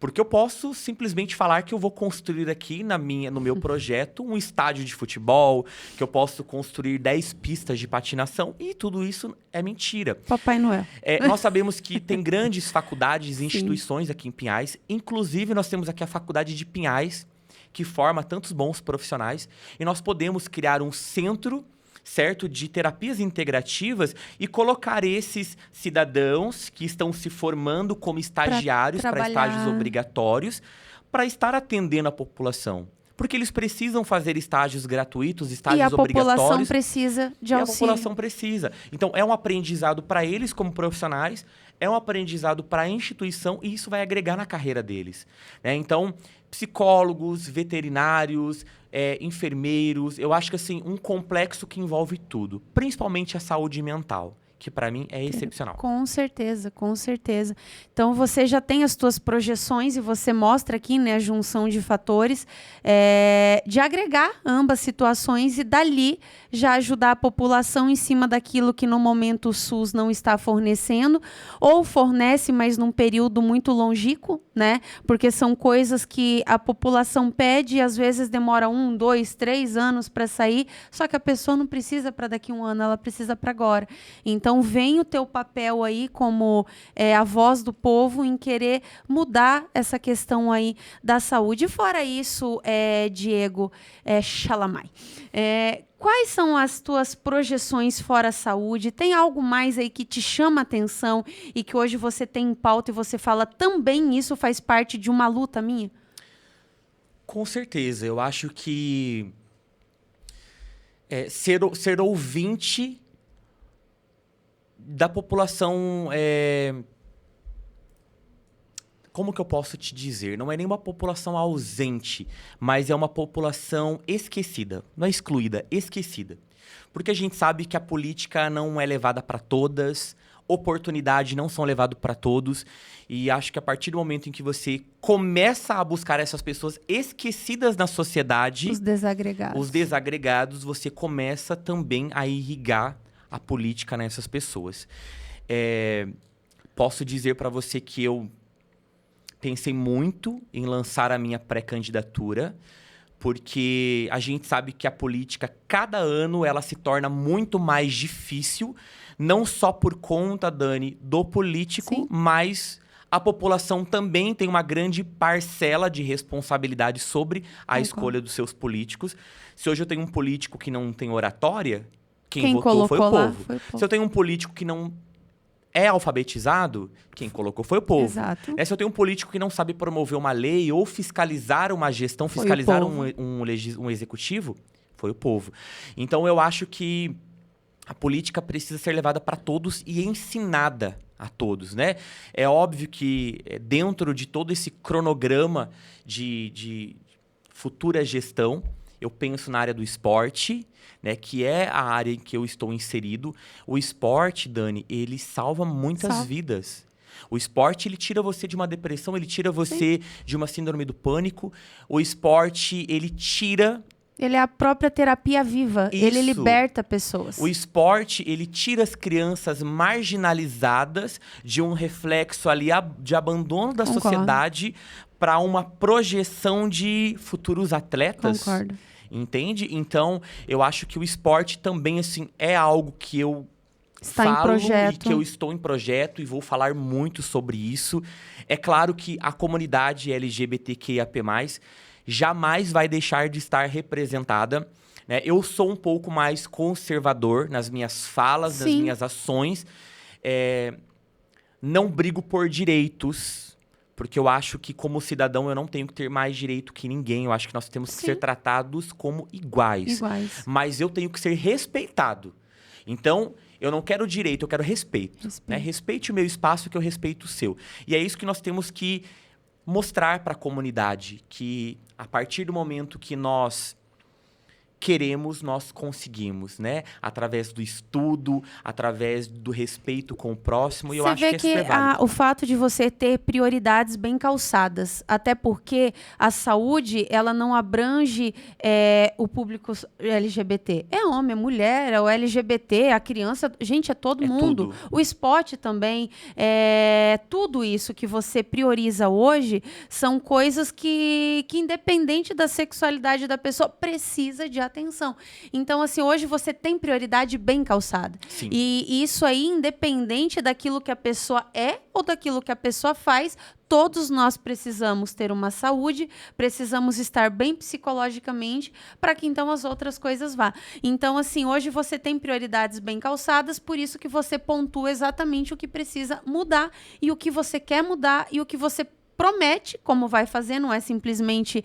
[SPEAKER 4] Porque eu posso simplesmente falar que eu vou construir aqui no meu projeto um estádio de futebol, que eu posso construir 10 pistas de patinação, e tudo isso é mentira.
[SPEAKER 3] Papai Noel.
[SPEAKER 4] Nós sabemos que tem grandes faculdades e instituições aqui em Pinhais. Inclusive, nós temos aqui a Faculdade de Pinhais, que forma tantos bons profissionais. E nós podemos criar um centro, certo, de terapias integrativas e colocar esses cidadãos que estão se formando como estagiários para
[SPEAKER 3] trabalhar.
[SPEAKER 4] estágios obrigatórios, para estar atendendo a população. Porque eles precisam fazer estágios gratuitos,
[SPEAKER 3] E
[SPEAKER 4] estágios
[SPEAKER 3] a população
[SPEAKER 4] obrigatórios.
[SPEAKER 3] precisa de
[SPEAKER 4] E a
[SPEAKER 3] auxílio.
[SPEAKER 4] população precisa. Então, é um aprendizado para eles como profissionais, é um aprendizado para a instituição, e isso vai agregar na carreira deles. Né? Então, psicólogos, veterinários, enfermeiros, eu acho que assim, um complexo que envolve tudo, principalmente a saúde mental, que para mim é excepcional.
[SPEAKER 3] Com certeza, com certeza. Então, você já tem as suas projeções e você mostra aqui, né, a junção de fatores de agregar ambas situações e dali já ajudar a população em cima daquilo que no momento o SUS não está fornecendo ou fornece, mas num período muito longínquo, né? Porque são coisas que a população pede e às vezes demora 1, 2, 3 anos para sair, só que a pessoa não precisa para daqui a um ano, ela precisa para agora. Então, vem o teu papel aí como a voz do povo em querer mudar essa questão aí da saúde. E fora isso, Diego Chalamai, quais são as tuas projeções fora a saúde? Tem algo mais aí que te chama a atenção e que hoje você tem em pauta e você fala também isso faz parte de uma luta minha?
[SPEAKER 4] Com certeza. Eu acho que ser ouvinte da população, como que eu posso te dizer? Não é nenhuma população ausente, mas é uma população esquecida. Não é excluída, esquecida. Porque a gente sabe que a política não é levada para todas, oportunidade não são levadas para todos, e acho que a partir do momento em que você começa a buscar essas pessoas esquecidas na sociedade, os desagregados, você começa também a irrigar a política nessas pessoas. Posso dizer para você que eu pensei muito em lançar a minha pré-candidatura, porque a gente sabe que a política, cada ano, ela se torna muito mais difícil, não só por conta, Dani, do político,
[SPEAKER 3] Sim.
[SPEAKER 4] mas a população também tem uma grande parcela de responsabilidade sobre a escolha dos seus políticos. Se hoje eu tenho um político que não tem oratória, quem votou foi o povo. Se eu tenho um político que não é alfabetizado, quem colocou foi o povo.
[SPEAKER 3] Exato.
[SPEAKER 4] Se eu tenho um político que não sabe promover uma lei ou fiscalizar uma gestão, fiscalizar um executivo, foi o povo. Então, eu acho que a política precisa ser levada para todos e ensinada a todos, né? É óbvio que dentro de todo esse cronograma de futura gestão, eu penso na área do esporte, né, que é a área em que eu estou inserido. O esporte, Dani, ele salva muitas vidas. O esporte, ele tira você de uma depressão, ele tira você de uma síndrome do pânico. O esporte, ele tira...
[SPEAKER 3] Ele é a própria terapia viva.
[SPEAKER 4] Isso.
[SPEAKER 3] Ele liberta pessoas.
[SPEAKER 4] O esporte, ele tira as crianças marginalizadas de um reflexo ali de abandono da sociedade para uma projeção de futuros atletas.
[SPEAKER 3] Concordo.
[SPEAKER 4] Entende? Então, eu acho que o esporte também, assim, é algo que eu falo e que eu estou em projeto e vou falar muito sobre isso. É claro que a comunidade LGBTQIAP+, jamais vai deixar de estar representada. né? Eu sou um pouco mais conservador nas minhas falas, nas
[SPEAKER 3] Sim.
[SPEAKER 4] minhas ações. Não brigo por direitos, porque eu acho que, como cidadão, eu não tenho que ter mais direito que ninguém. Eu acho que nós temos que
[SPEAKER 3] Sim.
[SPEAKER 4] ser tratados como iguais.
[SPEAKER 3] Iguais.
[SPEAKER 4] Mas eu tenho que ser respeitado. Então, eu não quero direito, eu quero respeito. Né? Respeite o meu espaço, que eu respeito o seu. E é isso que nós temos que mostrar para a comunidade, que a partir do momento que nós queremos, nós conseguimos, né? Através do estudo, através do respeito com o próximo, e eu acho que é super válido.
[SPEAKER 3] O fato de você ter prioridades bem calçadas, até porque a saúde, ela não abrange o público LGBT. É homem, é mulher, é o LGBT, a criança, gente, é todo mundo.
[SPEAKER 4] Tudo.
[SPEAKER 3] O esporte também, tudo isso que você prioriza hoje são coisas que independente da sexualidade da pessoa, precisa de atenção. Então, assim, hoje você tem prioridade bem calçada.
[SPEAKER 4] Sim.
[SPEAKER 3] E isso aí, independente daquilo que a pessoa é ou daquilo que a pessoa faz, todos nós precisamos ter uma saúde, precisamos estar bem psicologicamente para que então as outras coisas vá. Então, assim, hoje você tem prioridades bem calçadas, por isso que você pontua exatamente o que precisa mudar e o que você quer mudar e o que você promete como vai fazer, não é simplesmente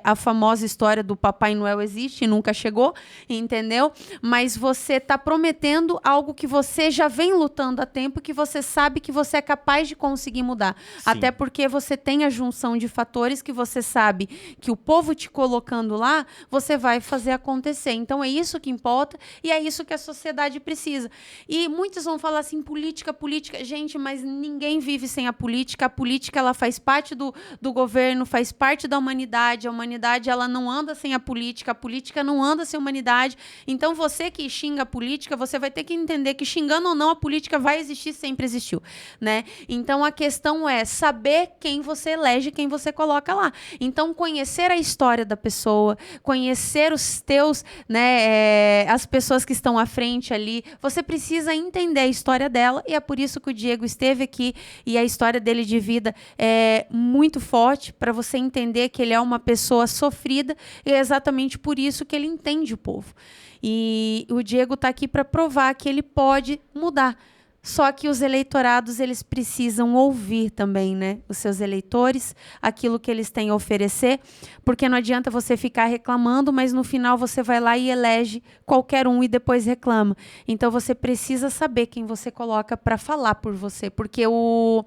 [SPEAKER 3] a famosa história do Papai Noel existe e nunca chegou, entendeu? Mas você está prometendo algo que você já vem lutando há tempo, que você sabe que você é capaz de conseguir mudar.
[SPEAKER 4] Sim.
[SPEAKER 3] Até porque você tem a junção de fatores que você sabe que o povo te colocando lá, você vai fazer acontecer. Então é isso que importa e é isso que a sociedade precisa. E muitos vão falar assim, política. Gente, mas ninguém vive sem a política. A política, ela faz parte do governo, faz parte da humanidade. A humanidade, ela não anda sem a política não anda sem a humanidade. Então, você que xinga a política, você vai ter que entender que, xingando ou não, a política vai existir, sempre existiu, né? Então, a questão é saber quem você elege, quem você coloca lá. Então, conhecer a história da pessoa, conhecer os teus, né, as pessoas que estão à frente ali, você precisa entender a história dela, e é por isso que o Diego esteve aqui, e a história dele de vida é muito forte para você entender que ele é uma pessoa sofrida e é exatamente por isso que ele entende o povo. E o Diego está aqui para provar que ele pode mudar. Só que os eleitorados, eles precisam ouvir também, né? Os seus eleitores, aquilo que eles têm a oferecer, porque não adianta você ficar reclamando, mas no final você vai lá e elege qualquer um e depois reclama. Então você precisa saber quem você coloca para falar por você, porque o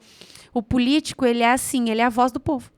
[SPEAKER 3] político, ele é assim, ele é a voz do povo.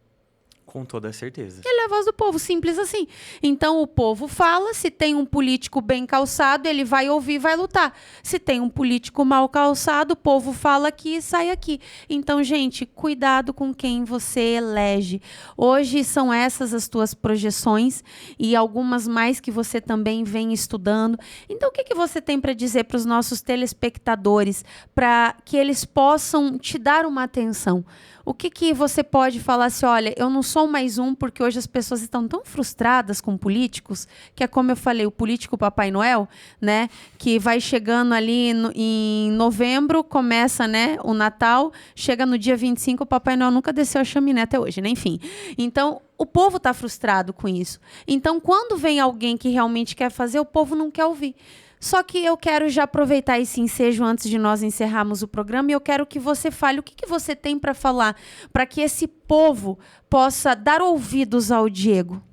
[SPEAKER 4] Com toda certeza.
[SPEAKER 3] Ele é a voz do povo, simples assim. Então, o povo fala, se tem um político bem calçado, ele vai ouvir, vai lutar. Se tem um político mal calçado, o povo fala aqui e sai aqui. Então, gente, cuidado com quem você elege. Hoje são essas as tuas projeções e algumas mais que você também vem estudando. Então, o que você tem para dizer para os nossos telespectadores, para que eles possam te dar uma atenção? O que você pode falar assim, olha, eu não sou mais um, porque hoje as pessoas estão tão frustradas com políticos, que é como eu falei, o político Papai Noel, né, que vai chegando ali em novembro, começa, né, o Natal, chega no dia 25, o Papai Noel nunca desceu a chaminé até hoje, né, enfim. Então, o povo está frustrado com isso. Então, quando vem alguém que realmente quer fazer, o povo não quer ouvir. Só que eu quero já aproveitar esse ensejo antes de nós encerrarmos o programa e eu quero que você fale o que você tem para falar para que esse povo possa dar ouvidos ao Diego.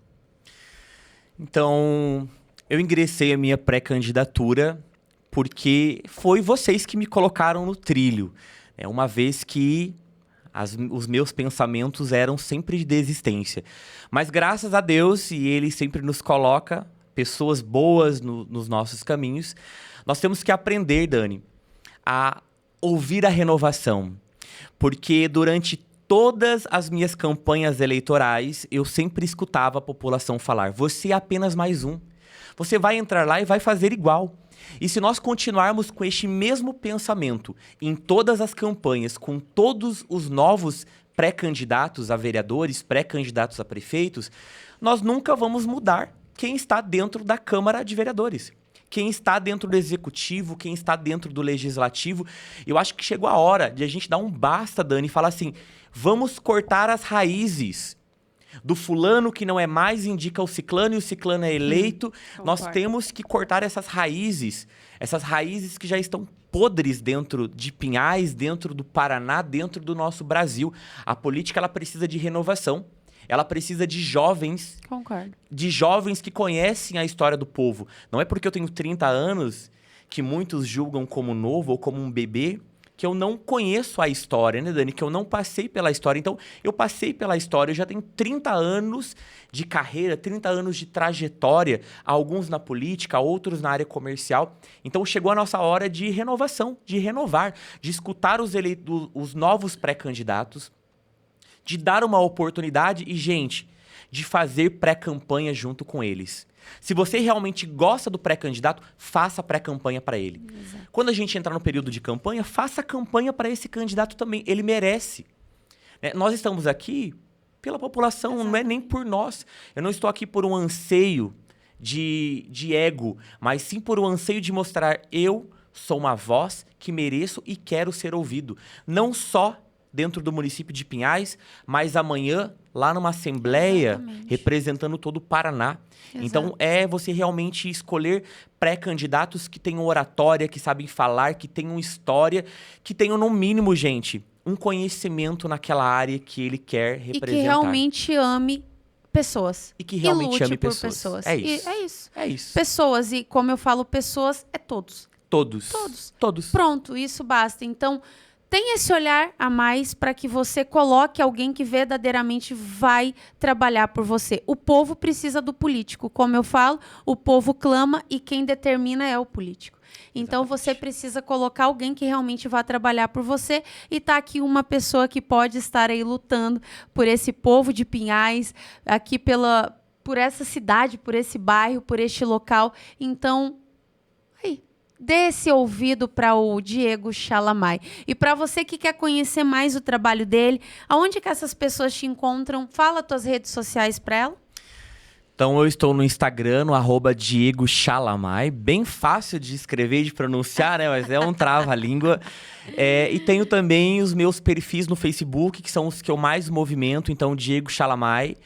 [SPEAKER 4] Então, eu ingressei a minha pré-candidatura porque foi vocês que me colocaram no trilho. Uma vez que os meus pensamentos eram sempre de desistência. Mas graças a Deus, e Ele sempre nos coloca pessoas boas nos nossos caminhos, nós temos que aprender, Dani, a ouvir a renovação. Porque durante todas as minhas campanhas eleitorais, eu sempre escutava a população falar, você é apenas mais um. Você vai entrar lá e vai fazer igual. E se nós continuarmos com este mesmo pensamento em todas as campanhas, com todos os novos pré-candidatos a vereadores, pré-candidatos a prefeitos, nós nunca vamos mudar quem está dentro da Câmara de Vereadores, quem está dentro do Executivo, quem está dentro do Legislativo. Eu acho que chegou a hora de a gente dar um basta, Dani, e falar assim, vamos cortar as raízes. do fulano que não é mais indica o ciclano e o ciclano é eleito. Nós temos que cortar essas raízes que já estão podres dentro de Pinhais, dentro do Paraná, dentro do nosso Brasil. A política, ela precisa de renovação. Ela precisa de jovens.
[SPEAKER 3] Concordo.
[SPEAKER 4] De jovens que conhecem a história do povo. Não é porque eu tenho 30 anos que muitos julgam como novo ou como um bebê que eu não conheço a história, né, Dani? Que eu não passei pela história. Então, eu passei pela história, eu já tenho 30 anos de carreira, 30 anos de trajetória, alguns na política, outros na área comercial. Então, chegou a nossa hora de renovação, de renovar, de escutar os novos pré-candidatos, de dar uma oportunidade e, gente, de fazer pré-campanha junto com eles. Se você realmente gosta do pré-candidato, faça pré-campanha para ele. Exato. Quando a gente entrar no período de campanha, faça campanha para esse candidato também. Ele merece. Nós estamos aqui pela população, exato, não é nem por nós. Eu não estou aqui por um anseio de ego, mas sim por um anseio de mostrar eu sou uma voz que mereço e quero ser ouvido. Não só dentro do município de Pinhais, mas amanhã lá numa assembleia, exatamente, representando todo o Paraná. Exato. Então, é você realmente escolher pré-candidatos que tenham oratória, que sabem falar, que tenham história, que tenham, no mínimo, gente, um conhecimento naquela área que ele quer representar.
[SPEAKER 3] E que realmente ame pessoas.
[SPEAKER 4] E que realmente ame
[SPEAKER 3] por
[SPEAKER 4] pessoas.
[SPEAKER 3] É
[SPEAKER 4] isso.
[SPEAKER 3] É isso.
[SPEAKER 4] É isso.
[SPEAKER 3] Pessoas, e como eu falo, pessoas, é todos.
[SPEAKER 4] Todos.
[SPEAKER 3] Pronto, isso basta. Então, tem esse olhar a mais para que você coloque alguém que verdadeiramente vai trabalhar por você. O povo precisa do político. Como eu falo, o povo clama e quem determina é o político. Então, exatamente, você precisa colocar alguém que realmente vai trabalhar por você. E tá aqui uma pessoa que pode estar aí lutando por esse povo de Pinhais, aqui por essa cidade, por esse bairro, por este local. Então, dê esse ouvido para o Diego Chalamay. E para você que quer conhecer mais o trabalho dele, aonde que essas pessoas te encontram? Fala tuas redes sociais para ela.
[SPEAKER 4] Então, eu estou no Instagram, no @Diego Chalamay. Bem fácil de escrever e de pronunciar, né? Mas é um trava-língua. E tenho também os meus perfis no Facebook, que são os que eu mais movimento. Então, Diego Chalamay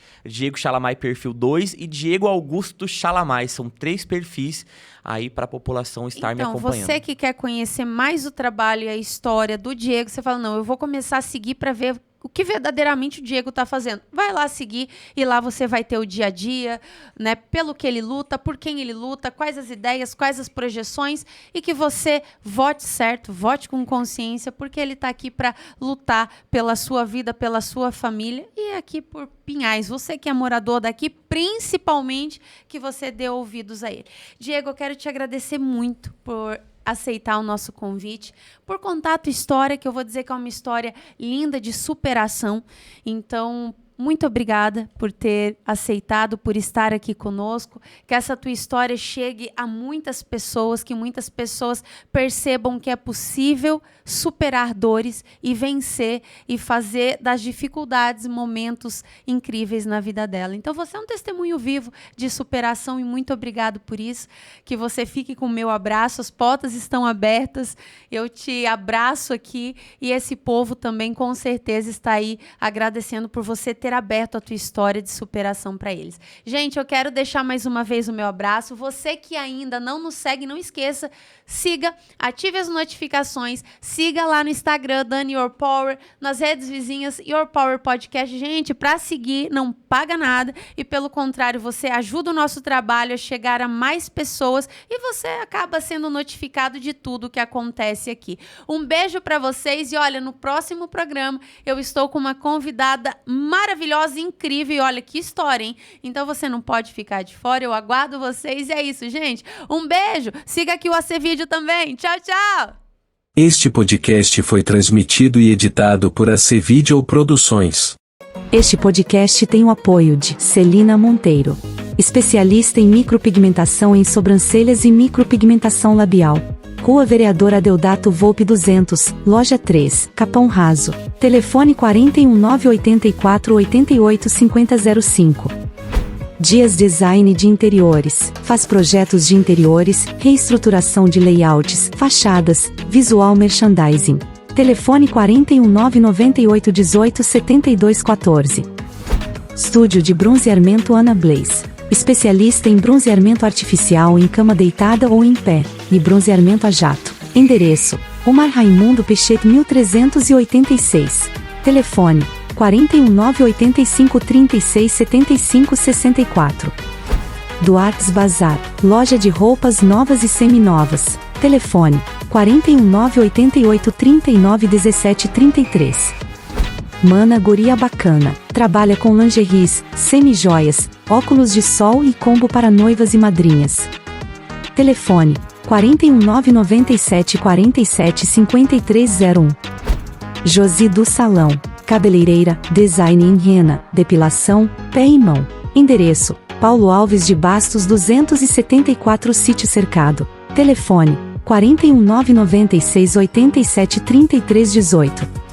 [SPEAKER 4] Perfil 2 e Diego Augusto Chalamay. São 3 perfis aí para a população estar me acompanhando.
[SPEAKER 3] Então, você que quer conhecer mais o trabalho e a história do Diego, você fala, não, eu vou começar a seguir para ver o que verdadeiramente o Diego está fazendo. Vai lá seguir e lá você vai ter o dia a dia, né? Pelo que ele luta, por quem ele luta, quais as ideias, quais as projeções, e que você vote certo, vote com consciência, porque ele está aqui para lutar pela sua vida, pela sua família e aqui por Pinhais. Você que é morador daqui, principalmente que você dê ouvidos a ele. Diego, eu quero te agradecer muito por aceitar o nosso convite, por contar a tua história, que eu vou dizer que é uma história linda de superação. Então, muito obrigada por ter aceitado, por estar aqui conosco, que essa tua história chegue a muitas pessoas, que muitas pessoas percebam que é possível superar dores e vencer e fazer das dificuldades momentos incríveis na vida dela. Então, você é um testemunho vivo de superação e muito obrigado por isso. Que você fique com o meu abraço, as portas estão abertas, eu te abraço aqui e esse povo também com certeza está aí agradecendo por você ter aberto a tua história de superação para eles. Gente, eu quero deixar mais uma vez o meu abraço. Você que ainda não nos segue, não esqueça, siga, ative as notificações, siga lá no Instagram, Dani Your Power, nas redes vizinhas, Your Power Podcast. Gente, para seguir, não paga nada e, pelo contrário, você ajuda o nosso trabalho a chegar a mais pessoas e você acaba sendo notificado de tudo que acontece aqui. Um beijo para vocês e, olha, no próximo programa eu estou com uma convidada maravilhosa, incrível e, olha, que história, hein? Então você não pode ficar de fora, eu aguardo vocês e é isso, gente. Um beijo, siga aqui o AC Vídeo também. Tchau, tchau!
[SPEAKER 5] Este podcast foi transmitido e editado por AC Video Produções.
[SPEAKER 1] Este podcast tem o apoio de Celina Monteiro, especialista em micropigmentação em sobrancelhas e micropigmentação labial. Rua Vereador Adeodato Volpe 200, Loja 3, Capão Raso. Telefone 41984 88 5005. Dias Design de Interiores. Faz projetos de interiores, reestruturação de layouts, fachadas, visual merchandising. Telefone 41998 18 72 14. Estúdio de bronzeamento Ana Blaze. Especialista em bronzeamento artificial em cama deitada ou em pé, e bronzeamento a jato. Endereço: Omar Raimundo Peixet 1386. Telefone: 41985 36 75 64. Duartes Bazar, loja de roupas novas e seminovas. Telefone: 41988 39 17 33. Mana Guria Bacana, trabalha com lingeries, semi-joias, óculos de sol e combo para noivas e madrinhas. Telefone: 41997 47 5301. Josi do Salão, cabeleireira, design em rena, depilação, pé e mão. Endereço: Paulo Alves de Bastos 274 Sítio Cercado. Telefone: 41996 87 33 18.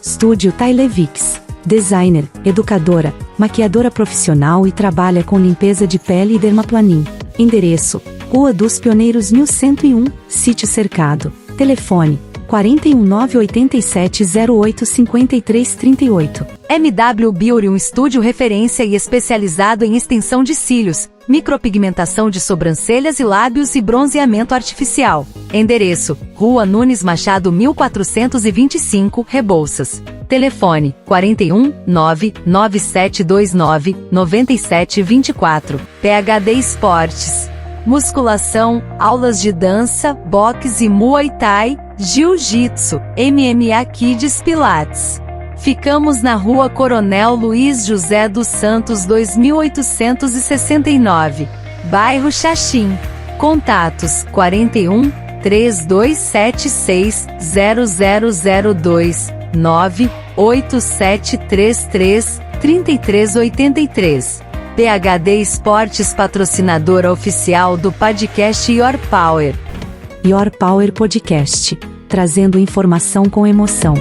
[SPEAKER 1] Estúdio Tailevix. Designer, educadora, maquiadora profissional e trabalha com limpeza de pele e dermaplaning. Endereço: Rua dos Pioneiros 1101, Sítio Cercado. Telefone: 41987 08 53 38.
[SPEAKER 2] MW Beauty, um estúdio referência e especializado em extensão de cílios, micropigmentação de sobrancelhas e lábios e bronzeamento artificial. Endereço: Rua Nunes Machado 1425, Rebouças. Telefone: 41 99729 9724. PHD Esportes. Musculação, aulas de dança, boxe e Muay Thai, Jiu-Jitsu, MMA Kids Pilates. Ficamos na Rua Coronel Luiz José dos Santos 2869, bairro Xaxim. Contatos: 41 3276 0002 98733 3383. PHD Esportes, patrocinadora oficial do podcast Your Power.
[SPEAKER 1] Your Power Podcast, trazendo informação com emoção.